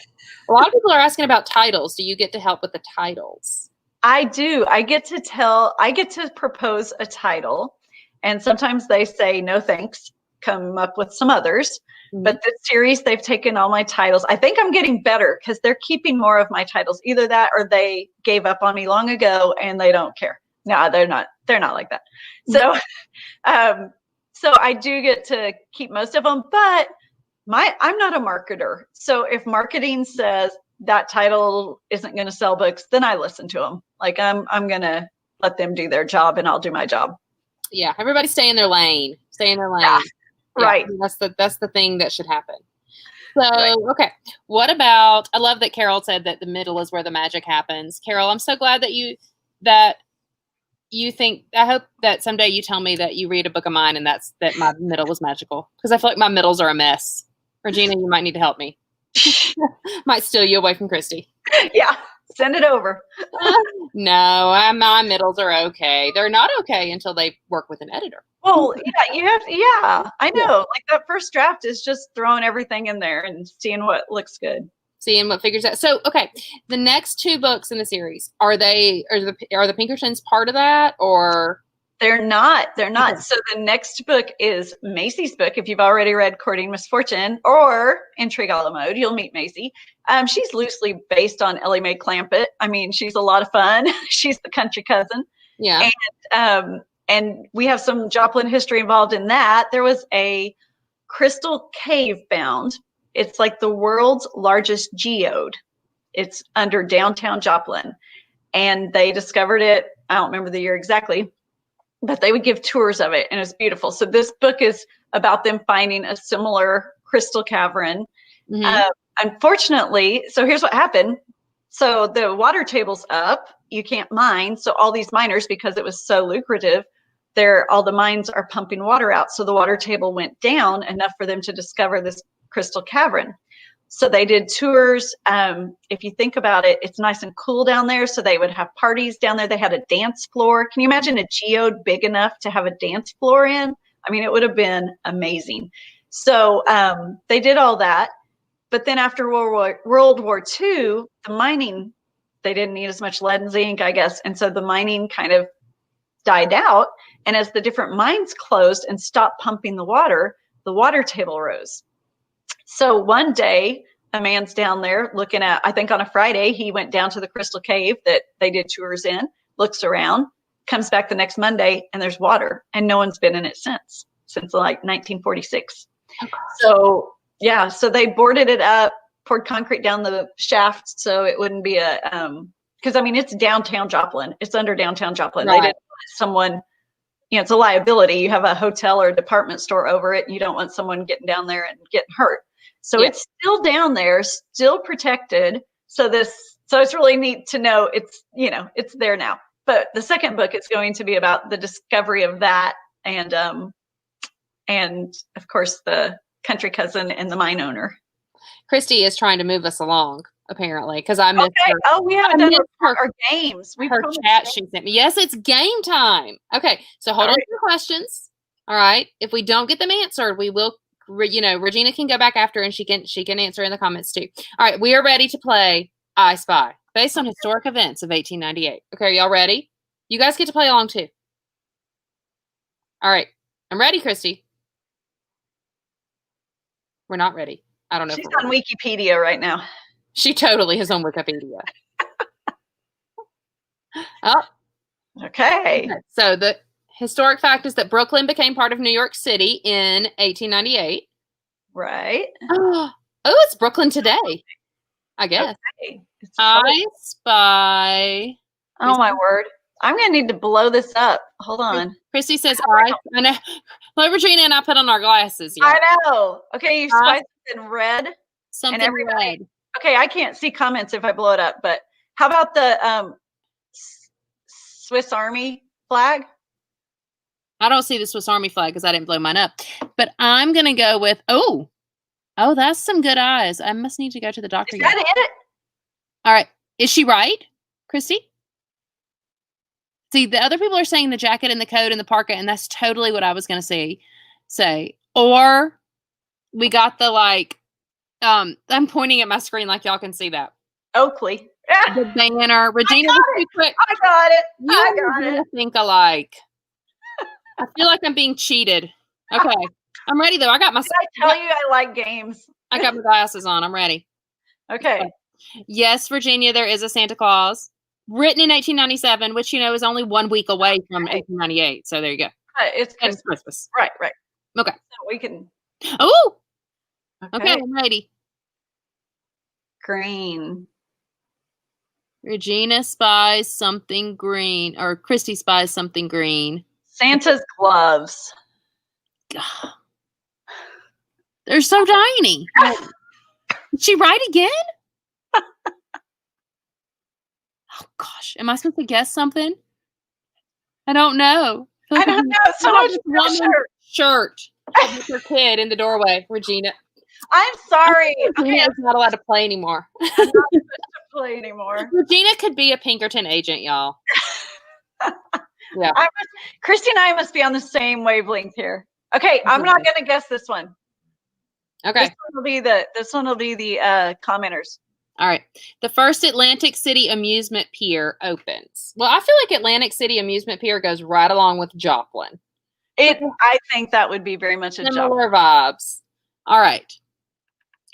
A lot of people are asking about titles. Do you get to help with the titles? I do. I get to propose a title, and sometimes they say no thanks, come up with some others. But this series, they've taken all my titles. I think I'm getting better because they're keeping more of my titles. Either that or they gave up on me long ago and they don't care. No, they're not like that. So so I do get to keep most of them, but I'm not a marketer. So if marketing says that title isn't going to sell books, then I listen to them. Like I'm going to let them do their job and I'll do my job. Yeah. Everybody stay in their lane. Yeah, right. That's the thing that should happen. So, Okay. What about, I love that Carol said that the middle is where the magic happens. Carol, I'm so glad that you think, I hope that someday you tell me that you read a book of mine and that my middle was magical, because I feel like my middles are a mess. Regina, you might need to help me. Might steal you away from Christy. Yeah, send it over. No, my middles are okay. They're not okay until they work with an editor. Well, yeah, I know. Yeah. Like that first draft is just throwing everything in there and seeing what looks good. Seeing what figures out. So, okay, the next 2 books in the series, are the Pinkertons part of that, or? They're not. Okay. So the next book is Macy's book. If you've already read Courting Misfortune or Intrigue a la Mode, you'll meet Macy. She's loosely based on Ellie Mae Clampett. I mean, she's a lot of fun. She's the country cousin. Yeah. And we have some Joplin history involved in that. There was a crystal cave found. It's like the world's largest geode. It's under downtown Joplin. And they discovered it, I don't remember the year exactly, but they would give tours of it, and it's beautiful. So this book is about them finding a similar crystal cavern. Unfortunately, so here's what happened. So the water table's up. You can't mine. So all these miners, because it was so lucrative, all the mines are pumping water out. So the water table went down enough for them to discover this crystal cavern. So they did tours. If you think about it, it's nice and cool down there. So they would have parties down there. They had a dance floor. Can you imagine a geode big enough to have a dance floor in? I mean, it would have been amazing. So they did all that. But then after World War II, the mining, they didn't need as much lead and zinc, I guess. And so the mining kind of died out. And as the different mines closed and stopped pumping the water table rose. So one day, a man's down there looking at, I think on a Friday, he went down to the crystal cave that they did tours in, looks around, comes back the next Monday, and there's water. And no one's been in it since like 1946. Okay. So, yeah, so they boarded it up, poured concrete down the shaft so it wouldn't be because, I mean, it's downtown Joplin. It's under downtown Joplin. Right. They didn't want someone, it's a liability. You have a hotel or a department store over it. You don't want someone getting down there and getting hurt. So It's still down there, still protected. So it's really neat to know it's there now. But the second book is going to be about the discovery of that and of course the country cousin and the mine owner. Christy is trying to move us along, apparently, because I missed her. Oh, we haven't done our games. Her chat she sent me. Yes, it's game time. Okay, so hold on to your questions. All right. If we don't get them answered, we will. Regina can go back after and she can answer in the comments too. All right, we are ready to play I Spy. based on historic events of 1898. Okay, are y'all ready? You guys get to play along too. All right, I'm ready, Christy. We're not ready. I don't know. She's on Wikipedia right now. She totally is on Wikipedia. Oh. Okay. So the historic fact is that Brooklyn became part of New York City in 1898. Right. Oh, it's Brooklyn today, I guess. Okay. I spy. Oh, my word. I'm going to need to blow this up. Hold on. Christy says, I know. Like Regina and I put on our glasses. I know. Okay, you spy something red. Something red. Okay, I can't see comments if I blow it up, but how about the Swiss Army flag? I don't see the Swiss Army flag because I didn't blow mine up. But I'm going to go with, oh, that's some good eyes. I must need to go to the doctor. Is that it? All right. Is she right, Christy? See, the other people are saying the jacket and the coat and the parka, and that's totally what I was going to say. Or we got the I'm pointing at my screen like y'all can see that. Oakley. The banner. Regina, I got it. I got it. Think alike. I feel like I'm being cheated. Okay. I'm ready though. Did I tell you I like games? I got my glasses on. I'm ready. Okay. Yes, Virginia, there is a Santa Claus. Written in 1897, which, is only 1 week away from 1898. So there you go. It's Christmas. Right. Okay. So we can. Oh! Okay, I'm ready. Green. Regina spies something green, or Christy spies something green. Santa's gloves. They're so tiny. Did she write again? Oh gosh, am I supposed to guess something? I don't know. I don't know. So much pressure. Shirt with her kid in the doorway, Regina. I'm sorry. Regina is not allowed to play anymore. I'm not supposed to play anymore. Regina could be a Pinkerton agent, y'all. Yeah. Christy and I must be on the same wavelength here. Okay, I'm not going to guess this one. Okay. This one will be the commenters. All right. The first Atlantic City Amusement Pier opens. Well, I feel like Atlantic City Amusement Pier goes right along with Joplin. I think that would be very much a similar vibes. All right.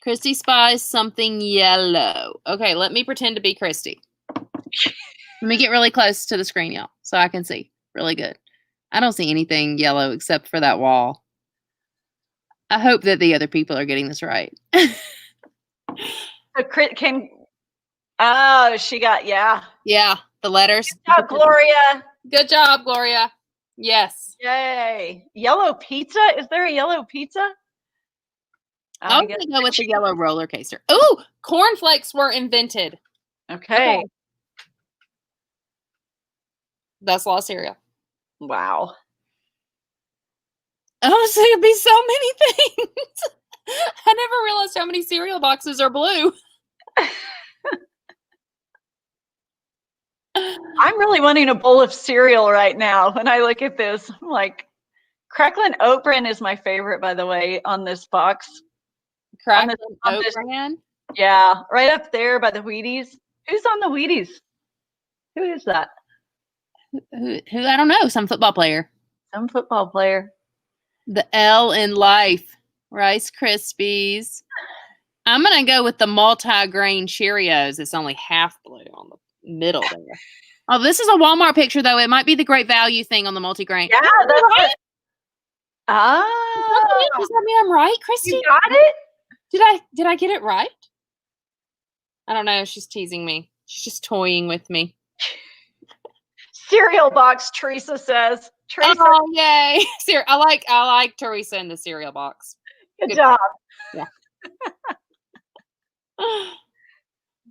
Christy spies something yellow. Okay, let me pretend to be Christy. Let me get really close to the screen, y'all, so I can see really good. I don't see anything yellow except for that wall. I hope that the other people are getting this right. She got, yeah. Yeah, the letters. Good job, Gloria. Good job, Gloria. Yes. Yay. Yellow pizza? Is there a yellow pizza? I'm going to go with the yellow roller coaster. Ooh, cornflakes were invented. Okay. That's a lot of cereal. Wow. Honestly, it'd be so many things. I never realized how many cereal boxes are blue. I'm really wanting a bowl of cereal right now when I look at this. I'm like, Cracklin' Oat Bran is my favorite, by the way, on this box. Cracklin' Oat Bran? Yeah, right up there by the Wheaties. Who's on the Wheaties? Who is that? Who? I don't know. Some football player. Some football player. The L in life. Rice Krispies. I'm going to go with the multi-grain Cheerios. It's only half blue on the middle there. Oh, this is a Walmart picture, though. It might be the Great Value thing on the multi-grain. Yeah, that's right. Does that mean I'm right, Christy? You got it? Did I get it right? I don't know. She's teasing me. She's just toying with me. Cereal box, Teresa says. Teresa. Oh, yay. I like Teresa in the cereal box. Good job. Yeah.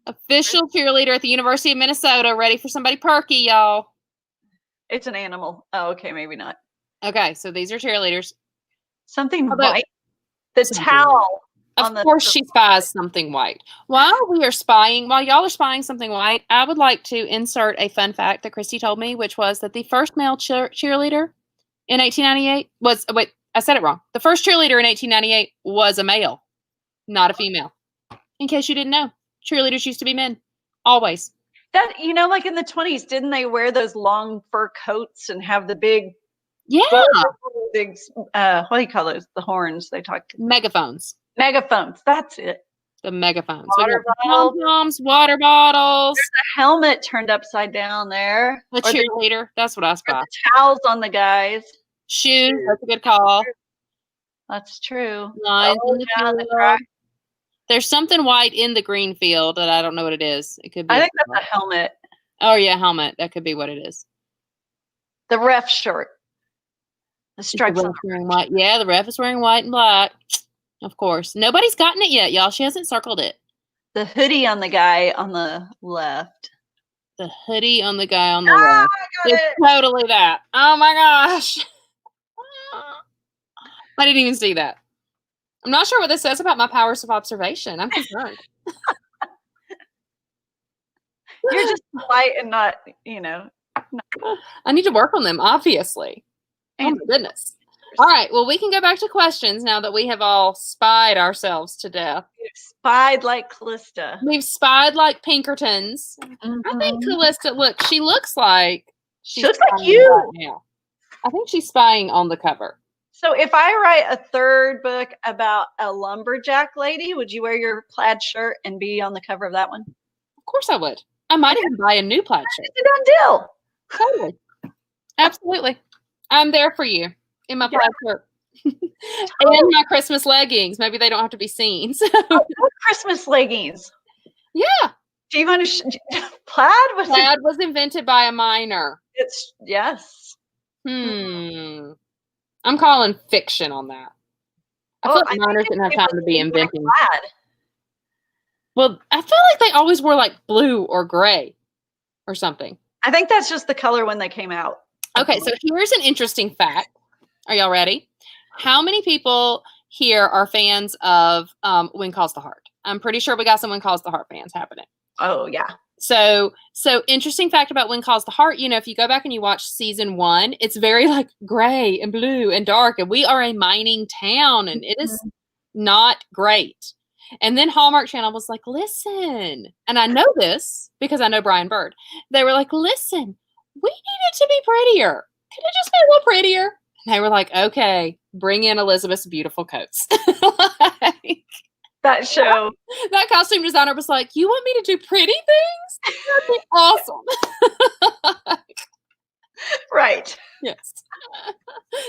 Official cheerleader at the University of Minnesota. Ready for somebody perky, y'all. It's an animal. Oh, okay. Maybe not. Okay. So these are cheerleaders. Something white. The towel. Of course she spies something white. While y'all are spying something white, I would like to insert a fun fact that Christy told me, which was that the first male cheerleader in 1898 was, wait, I said it wrong. The first cheerleader in 1898 was a male, not a female. In case you didn't know, cheerleaders used to be men. Always. That, like in the 20s, didn't they wear those long fur coats and have the big, Yeah. big, what do you call those? The horns they talked. Megaphones. Megaphones. That's it. The megaphones. Water bottle. Pom-poms, water bottles. There's a helmet turned upside down there. A cheerleader. That's what I spy. The towels on the guys. Shoes. That's a good call. That's true. Lines in the field. There's something white in the green field that I don't know what it is. It could be. I think that's a helmet. Oh, yeah, helmet. That could be what it is. The ref shirt. The stripes on wearing white. Yeah, the ref is wearing white and black. Of course. Nobody's gotten it yet, y'all. She hasn't circled it. The hoodie on the guy on the left. The hoodie on the guy on the left. It's totally that. Oh my gosh. I didn't even see that. I'm not sure what this says about my powers of observation. I'm concerned. You're just polite and not, I need to work on them, obviously. Oh my goodness. All right. Well, we can go back to questions now that we have all spied ourselves to death. We've spied like Callista. We've spied like Pinkertons. Mm-hmm. I think Callista, look, she looks like she looks like you right now. I think she's spying on the cover. So if I write a third book about a lumberjack lady, would you wear your plaid shirt and be on the cover of that one? Of course I would. I might even buy a new plaid shirt. It's a done deal. Totally. Absolutely. I'm there for you in my plaid shirt. And my Christmas leggings. Maybe they don't have to be seen. So. Christmas leggings. Yeah. Do you want to plaid was invented by a miner. Yes. I'm calling fiction on that. I feel like miners didn't have time to be inventing. Plaid. Well, I feel like they always wore like blue or gray or something. I think that's just the color when they came out. Okay, so here's an interesting fact. Are y'all ready? How many people here are fans of When Calls the Heart? I'm pretty sure we got some When Calls the Heart fans happening. Oh, yeah. So interesting fact about When Calls the Heart, if you go back and you watch season 1, it's very like gray and blue and dark, and we are a mining town, and it is not great. And then Hallmark Channel was like, listen, and I know this because I know Brian Bird. They were like, listen, we need it to be prettier. Can it just be a little prettier? And they were like, okay, bring in Elizabeth's beautiful coats. That show. That costume designer was like, you want me to do pretty things? That'd be awesome. Right. Yes.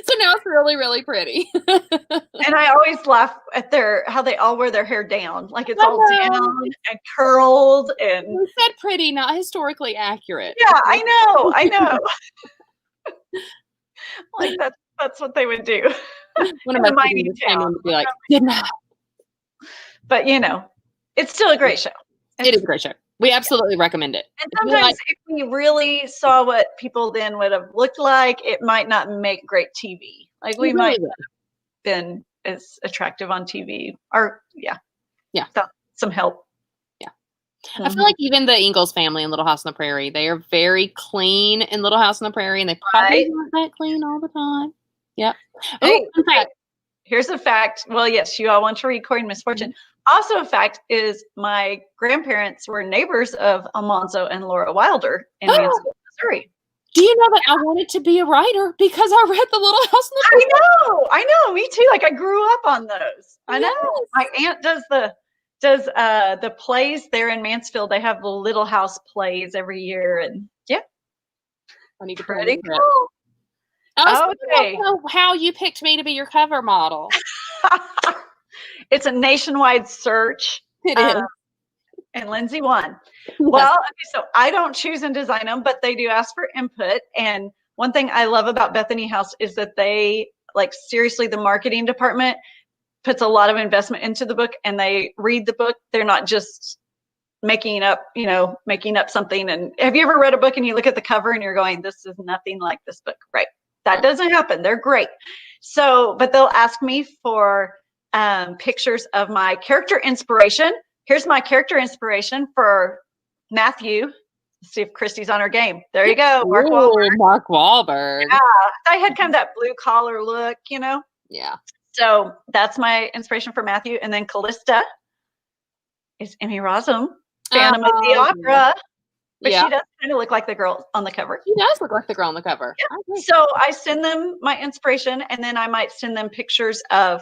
So now it's really, really pretty. And I always laugh at how they all wear their hair down. Like it's all down and curled. And you said pretty, not historically accurate. Yeah, I know. Like that's what they would do. One of my mining town would be like, good night. But it's still a great show. It is a great show. We absolutely recommend it. And sometimes if we really saw what people then would have looked like, it might not make great TV. Like we might have been as attractive on TV. Or some help. Yeah. I feel like even the Ingalls family in Little House on the Prairie, they are very clean in Little House on the Prairie, and they probably aren't that clean all the time. Yep. Hey, here's a fact. Well, yes, you all want to read Cory and Misfortune. Also, a fact is my grandparents were neighbors of Almanzo and Laura Wilder in Mansfield, Missouri. Do you know that I wanted to be a writer because I read The Little House on the Prairie? I know, me too. Like I grew up on those. I know. My aunt does the plays there in Mansfield. They have the Little House plays every year, and I need to pretty cool. I don't know how you picked me to be your cover model. It's a nationwide search. It is. And Lindsay won. Well, okay, so I don't choose and design them, but they do ask for input. And one thing I love about Bethany House is that they, seriously, the marketing department puts a lot of investment into the book, and they read the book. They're not just making up something. And have you ever read a book and you look at the cover and you're going, this is nothing like this book, right? That doesn't happen. They're great. So, but they'll ask me for pictures of my character inspiration. Here's my character inspiration for Matthew. Let's see if Christy's on her game. There you go. Mark Wahlberg. Yeah. I had kind of that blue collar look, Yeah. So that's my inspiration for Matthew. And then Callista is Emmy Rossum, Phantom of the Opera. But Yeah. she does kind of look like the girl on the cover. She does look like the girl on the cover. Yeah. So I send them my inspiration, and then I might send them pictures of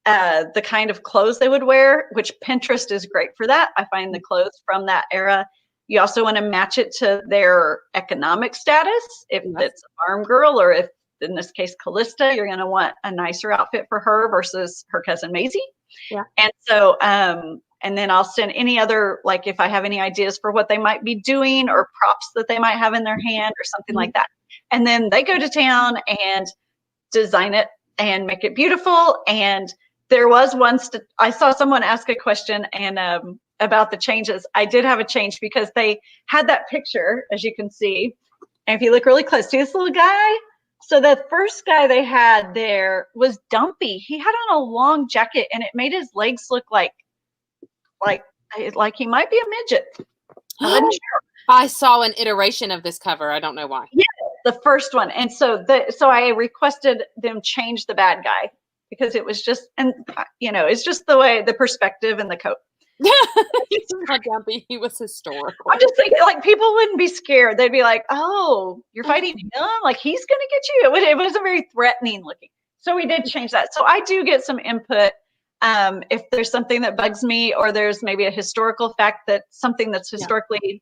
the kind of clothes they would wear, which Pinterest is great for that. I find the clothes from that era. You also want to match it to their economic status. If it's a farm girl, or if in this case Callista, you're going to want a nicer outfit for her versus her cousin Maisie. Yeah. And so, and then I'll send any other, like if I have any ideas for what they might be doing or props that they might have in their hand or something like that. And then they go to town and design it and make it beautiful. And there was once I saw someone ask a question and about the changes. I did have a change because they had that picture, as you can see. And if you look really close, see this little guy? So the first guy they had there was Dumpy. He had on a long jacket and it made his legs look like he might be a midget. I wasn't sure. I saw an iteration of this cover. I don't know why. Yeah, the first one. And so I requested them change the bad guy because it was just, and you know, it's just the way, the perspective and the coat. He's not Dumpy. He was historical. I'm just thinking, like, people wouldn't be scared. They'd be like, "Oh, you're fighting him? Like he's gonna get you." It wasn't very threatening looking. So we did change that. So I do get some input if there's something that bugs me, or there's maybe a historical fact that something that's historically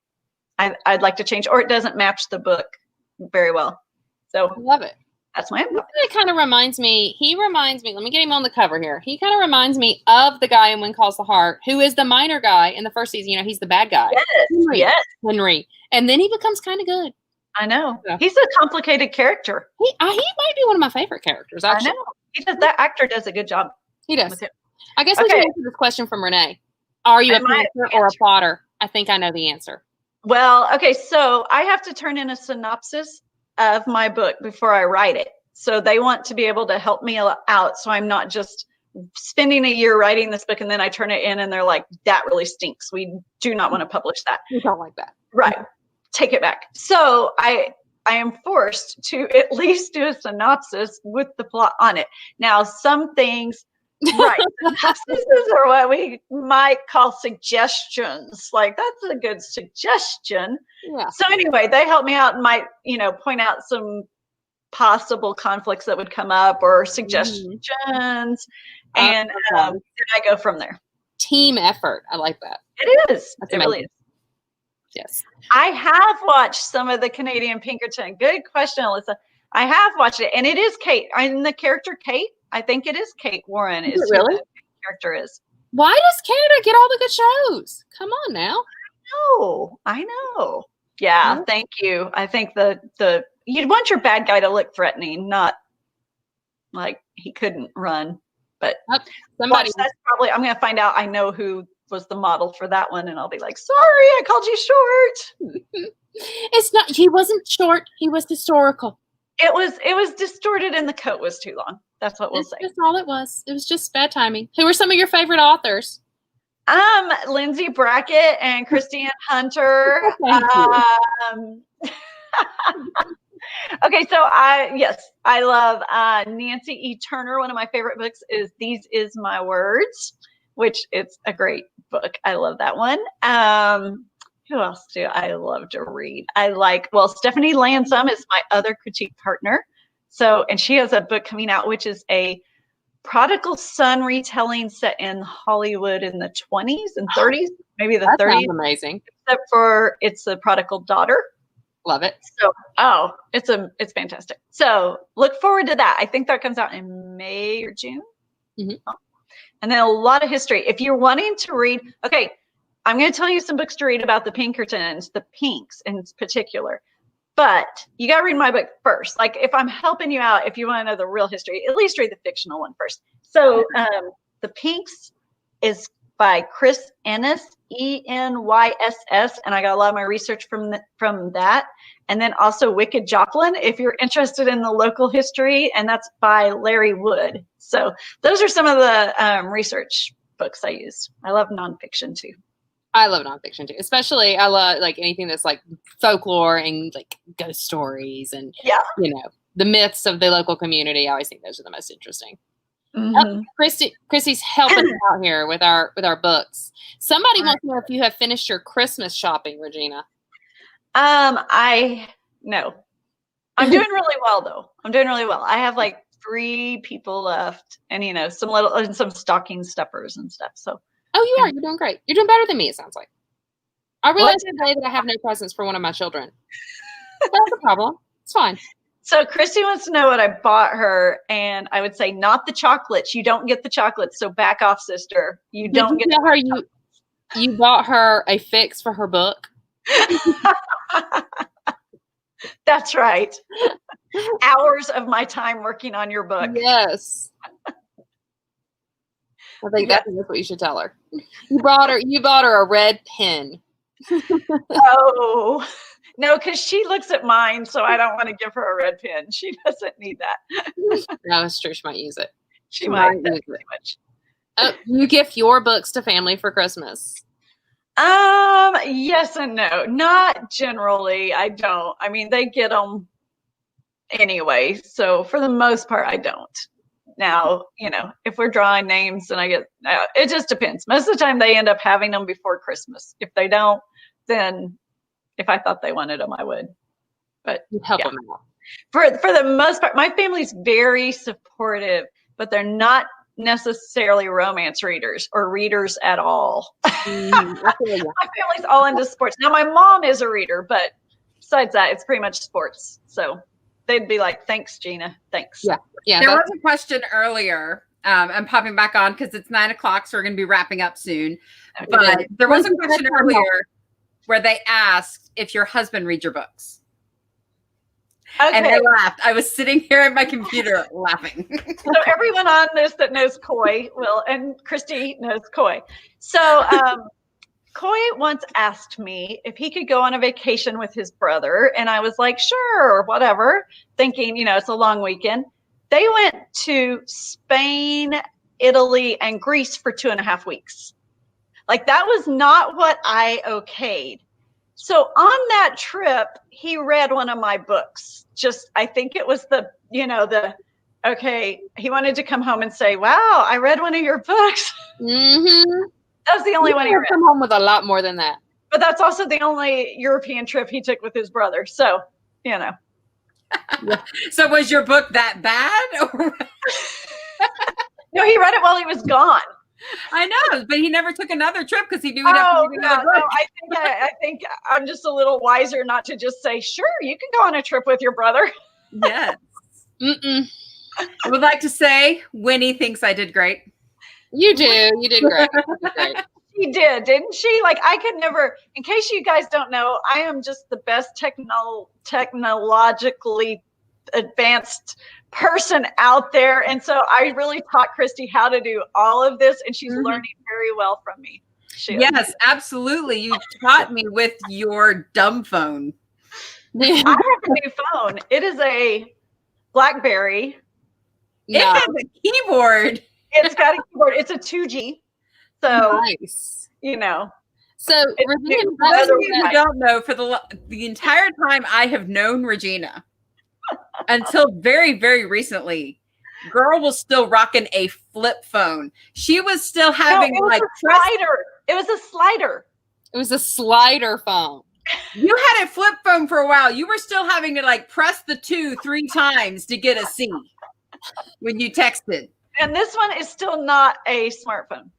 I'd like to change, or it doesn't match the book very well. So I love it. That's my input. It kind of reminds me, let me get him on the cover here. He kind of reminds me of the guy in When Calls the Heart, who is the minor guy in the first season. You know, he's the bad guy. Yes. Henry. And then he becomes kind of good. I know. Yeah. He's a complicated character. He might be one of my favorite characters, actually. I know. That actor does a good job. He does. I guess we can answer this question from Renee. Are you a pantser or a plotter? I think I know the answer. Well, okay, so I have to turn in a synopsis of my book before I write it. So they want to be able to help me out, so I'm not just spending a year writing this book and then I turn it in and they're like, that really stinks. We do not want to publish that. We don't like that. Right. Take it back. So I am forced to at least do a synopsis with the plot on it. Now, some things, right, synopsises are what we might call suggestions. Like, that's a good suggestion. Yeah. So anyway, they help me out and might, point out some possible conflicts that would come up or suggestions. And then I go from there. Team effort. I like that. It is. It really is. Yes. I have watched some of the Canadian Pinkerton. Good question, Alyssa. I have watched it, and it is Kate. I'm the character Kate. I think it is Kate Warren. Is it really? The character is. Why does Canada get all the good shows? Come on now. I know. Yeah, thank you. I think the you'd want your bad guy to look threatening, not like he couldn't run. But somebody that's probably, I'm going to find out. I know who was the model for that one, and I'll be like, sorry, I called you short. It's not. He wasn't short. He was historical. It was distorted, and the coat was too long. That's what we'll say. That's all it was. It was just bad timing. Who are some of your favorite authors? Lindsay Brackett and Christine Hunter. Okay, so I love Nancy E. Turner. One of my favorite books is These Is My Words, which it's a great book. I love that one. Who else do I love to read? Stephanie Lansome is my other critique partner. So, and she has a book coming out, which is a prodigal son retelling set in Hollywood in the 20s and 30s, maybe the 30s. Sounds amazing. Except for it's the prodigal daughter. Love it. So, it's fantastic. So look forward to that. I think that comes out in May or June. Mm-hmm. And then a lot of history. If you're wanting to read, okay, I'm going to tell you some books to read about the Pinkertons, the Pinks in particular. But you got to read my book first. Like, if I'm helping you out, if you want to know the real history, at least read the fictional one first. So The Pinks is by Chris Ennis, Enyss, and I got a lot of my research from that. And then also Wicked Joplin, if you're interested in the local history, and that's by Larry Wood. So those are some of the research books I use. I love nonfiction too. I love nonfiction too, especially I love like anything that's like folklore and like ghost stories and the myths of the local community. I always think those are the most interesting. Mm-hmm. Chrissy's helping us out here with our books. Somebody wants to know if you have finished your Christmas shopping, Regina. No. I'm doing really well though. I'm doing really well. I have like 3 people left, and some stocking stuffers and stuff. So. Oh, you are. You're doing great. You're doing better than me. It sounds like. I realized today that I have no presents for one of my children. That's a problem. It's fine. So Christy wants to know what I bought her, and I would say not the chocolates. You don't get the chocolates, so back off, sister. You don't get. Tell her you bought her a fix for her book. That's right. Hours of my time working on your book. Yes. I think that's what you should tell her. You bought her a red pen. Oh. No, because she looks at mine, so I don't want to give her a red pen. She doesn't need that. No, it's true. She might use it. She might use it. Much. You gift your books to family for Christmas? Yes and no. Not generally. I don't. I mean, they get them anyway. So for the most part, I don't. Now, if we're drawing names and it just depends. Most of the time they end up having them before Christmas. If they don't, then if I thought they wanted them, I would. But you help them out. For the most part, my family's very supportive, but they're not necessarily romance readers or readers at all. My family's all into sports. Now, my mom is a reader, but besides that, it's pretty much sports. So they'd be like, "Thanks, Gina. Thanks." Yeah. There was a question earlier. I'm popping back on because it's 9:00, so we're going to be wrapping up soon. But there was a question earlier where they asked if your husband reads your books. Okay. And I laughed. I was sitting here at my computer laughing. So everyone on this that knows Coy will, and Christy knows Coy. So Coy once asked me if he could go on a vacation with his brother. And I was like, sure, whatever, thinking, it's a long weekend. They went to Spain, Italy, and Greece for 2.5 weeks. Like, that was not what I okayed. So on that trip, he read one of my books. I think it was he wanted to come home and say, wow, I read one of your books. Mm-hmm. That was the only one he read. Come home with a lot more than that. But that's also the only European trip he took with his brother. So, So was your book that bad? No, he read it while he was gone. I know, but he never took another trip because he knew he'd have to read another book. No, I think I'm just a little wiser not to just say, sure, you can go on a trip with your brother. Yes. I would like to say Winnie thinks I did great. You do. You did great. She did, didn't she? Like, I could never, in case you guys don't know, I am just the best technologically advanced person out there. And so I really taught Christy how to do all of this, and she's learning very well from me. Yes, absolutely. You taught me with your dumb phone. I have a new phone. It is a BlackBerry. It has a keyboard. It's got a keyboard. It's a 2G. So, nice. So, Regina, for those of you who don't know, for the entire time I have known Regina, until very, very recently, girl was still rocking a flip phone. She was still having a slider. It was a slider. It was a slider phone. You had a flip phone for a while. You were still having to press the 2 3 times to get a C when you texted. And this one is still not a smartphone.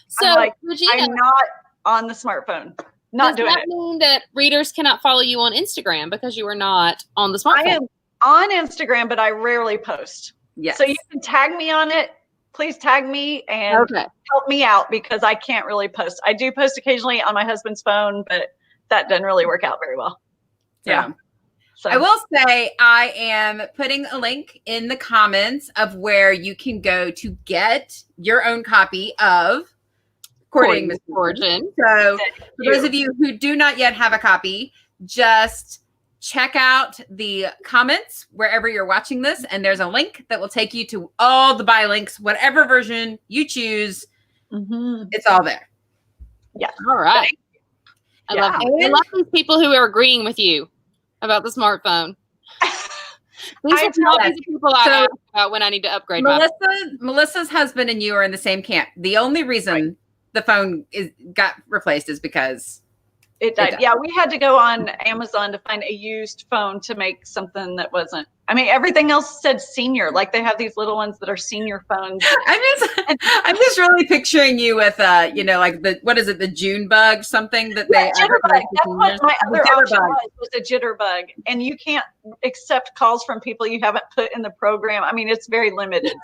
So, Regina, I'm not on the smartphone. Not doing it. Does that mean that readers cannot follow you on Instagram because you are not on the smartphone? I am on Instagram, but I rarely post. Yes. So you can tag me on it. Please tag me and help me out because I can't really post. I do post occasionally on my husband's phone, but that doesn't really work out very well. Yeah. So I will say I am putting a link in the comments of where you can go to get your own copy of Courting Misfortune. So for those of you who do not yet have a copy, just check out the comments wherever you're watching this, and there's a link that will take you to all the buy links, whatever version you choose. It's all there. Yeah. All right. I love it. I love these people who are agreeing with you about the smartphone. These are the people I ask about when I need to upgrade. Melissa's husband and you are in the same camp. The only reason the phone got replaced is because It died. Yeah, we had to go on Amazon to find a used phone to make something that wasn't. I mean, everything else said senior. Like they have these little ones that are senior phones. I'm just really picturing you with like what is it, the June bug, something that they jitterbug. That's what my other option was a jitterbug, and you can't accept calls from people you haven't put in the program. I mean, it's very limited.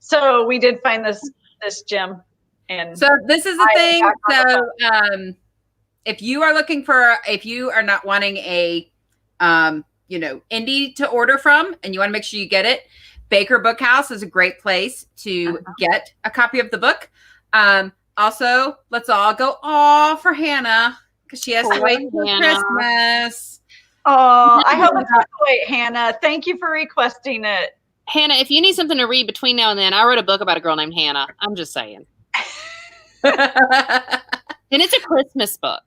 So we did find this gem, and so this is the thing. So if you are not wanting a indie to order from, and you want to make sure you get it, Baker Bookhouse is a great place to get a copy of the book. Also, let's all go for Hannah, because she has to wait until Christmas. Oh, I hope it's not to wait, Hannah. Thank you for requesting it. Hannah, if you need something to read between now and then, I wrote a book about a girl named Hannah. I'm just saying. And it's a Christmas book.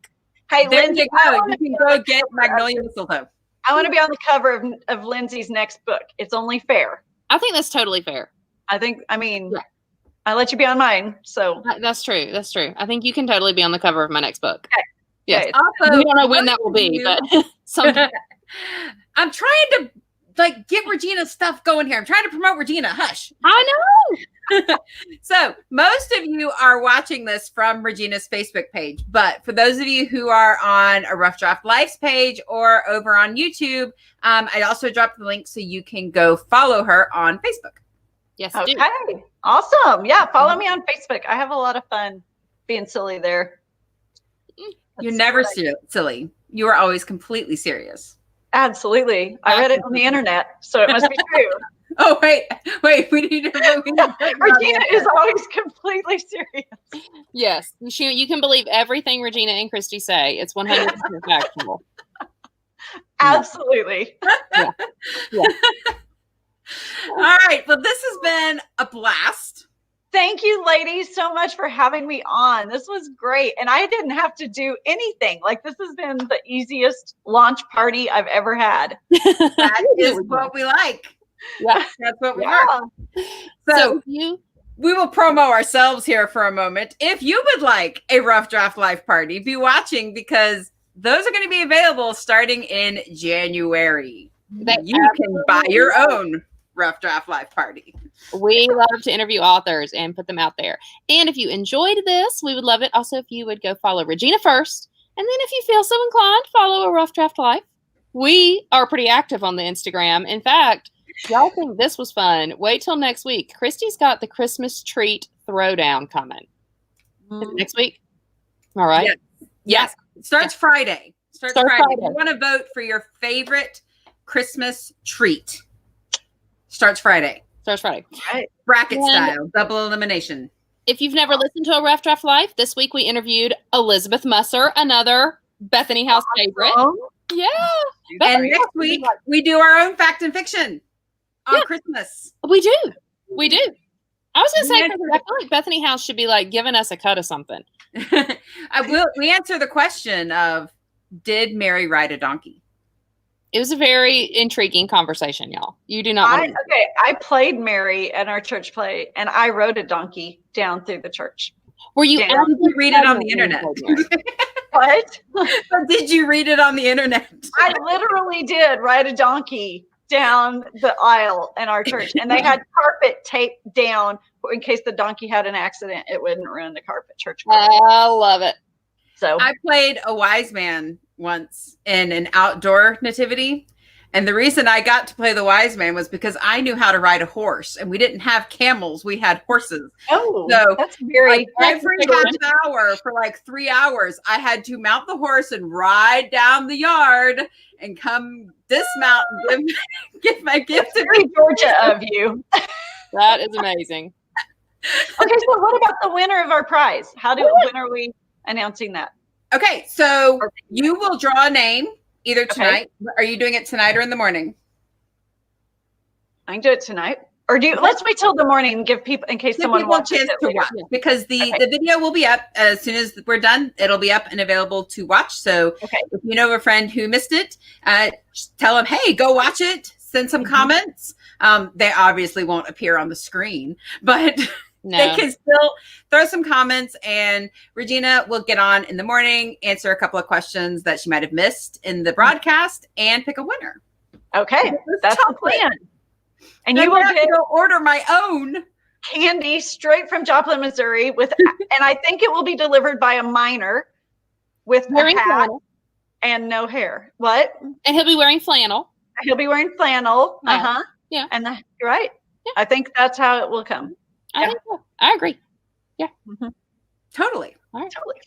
Hey, there Lindsay, you go. You can go get Magnolia Mistletoe. I want to be on the cover of Lindsay's next book. It's only fair. I think that's totally fair. I let you be on mine. So that's true. That's true. I think you can totally be on the cover of my next book. Okay. Yes. Also, we don't know when that will be, but sometime. I'm trying to get Regina's stuff going here. I'm trying to promote Regina. Hush. I know. So most of you are watching this from Regina's Facebook page, but for those of you who are on a Rough Draft Life's page or over on YouTube, I also dropped the link so you can go follow her on Facebook. Yes. Okay. Awesome. Yeah. Follow me on Facebook. I have a lot of fun being silly there. You're never silly. You are always completely serious. Absolutely. I read it on the internet, so it must be true. Oh, wait. We need to Regina is always completely serious. Yes. You can believe everything Regina and Christy say. It's 100% factual. Absolutely. Yeah. All right. Well, this has been a blast. Thank you, ladies, so much for having me on. This was great. And I didn't have to do anything. Like, this has been the easiest launch party I've ever had. That is what we like. Yeah. That's what we are. So we will promo ourselves here for a moment. If you would like a Rough Draft Life party, be watching, because those are going to be available starting in January. You can buy your own Rough Draft Life party. We love to interview authors and put them out there. And if you enjoyed this, we would love it also if you would go follow Regina first. And then if you feel so inclined, follow a Rough Draft Life. We are pretty active on the Instagram. In fact, y'all think this was fun. Wait till next week. Christy's got the Christmas treat throwdown coming. Next week? All right. Yes. Starts Friday. Starts Friday. If you want to vote for your favorite Christmas treat, starts Friday. Right. Bracket style, double elimination. If you've never listened to a Rough Draft Life, this week we interviewed Elizabeth Musser, another Bethany House favorite. Yeah. And next week we do our own fact and fiction on Christmas. We do. I was going to say, I feel like Bethany House should be like giving us a cut of something. We answer the question of, did Mary ride a donkey? It was a very intriguing conversation, y'all. You do not want to. Okay, I played Mary at our church play, and I rode a donkey down through the church. Were you? Did you read it on the internet? What? Did you read it on the internet? I literally did ride a donkey down the aisle in our church, and they had carpet taped down in case the donkey had an accident. It wouldn't ruin the church carpet. I love it. So I played a wise man once in an outdoor nativity. And the reason I got to play the wise man was because I knew how to ride a horse, and we didn't have camels. We had horses. Oh, so that's very every half hour for like 3 hours, I had to mount the horse and ride down the yard and come dismount and give my gift. Very Georgia of you. That is amazing. Okay, so what about the winner of our prize? When are we announcing that? Okay, so you will draw a name either tonight. Okay. Are you doing it tonight or in the morning? I can do it tonight. Or let's wait till the morning and give people, in case someone wants to watch, because the video will be up as soon as we're done. It'll be up and available to watch. So if you know a friend who missed it, tell them, hey, go watch it. Send some comments. They obviously won't appear on the screen, but No. They can still throw some comments, and Regina will get on in the morning, answer a couple of questions that she might have missed in the broadcast, and pick a winner. Okay, that's the plan. And you will get go order my own candy straight from Joplin, Missouri, and I think it will be delivered by a miner with a hat and no hair. What? And he'll be wearing flannel. He'll be wearing flannel. Yeah. Yeah. And you're right. Yeah. I think that's how it will come. I think so. I agree. Yeah. Mm-hmm. Totally. All right. Totally.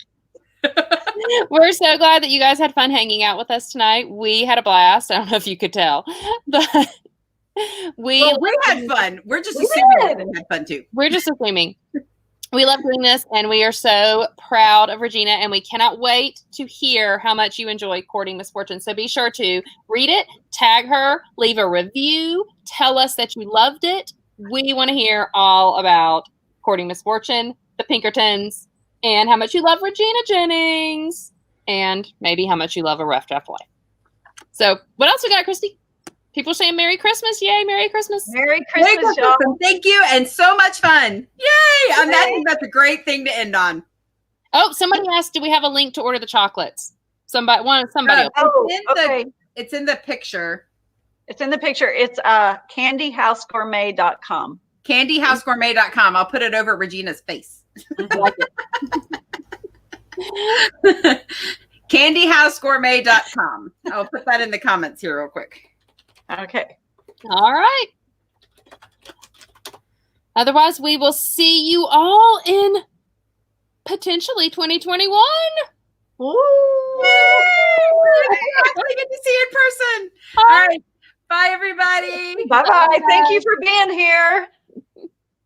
We're so glad that you guys had fun hanging out with us tonight. We had a blast. I don't know if you could tell, but we had fun. We're just assuming we had fun too. We're just assuming. We love doing this, and we are so proud of Regina, and we cannot wait to hear how much you enjoy Courting Misfortune. So be sure to read it, tag her, leave a review, tell us that you loved it. We want to hear all about Courting Misfortune, the Pinkertons, and how much you love Regina Jennings, and maybe how much you love A Rough Draft Life. So what else we got, Christy? People saying Merry Christmas. Yay, Merry Christmas. Merry Christmas, y'all. Thank you, and so much fun. Yay! I think that's a great thing to end on. Oh, somebody asked, do we have a link to order the chocolates? Somebody else. Okay. It's in the picture. It's in the picture. It's candyhousegourmet.com. Candyhousegourmet.com. I'll put it over Regina's face. I like it. Candyhousegourmet.com. I'll put that in the comments here real quick. Okay. All right. Otherwise, we will see you all in potentially 2021. Ooh. Actually get to see you in person. All right. Bye, everybody. Bye-bye. Thank you for being here.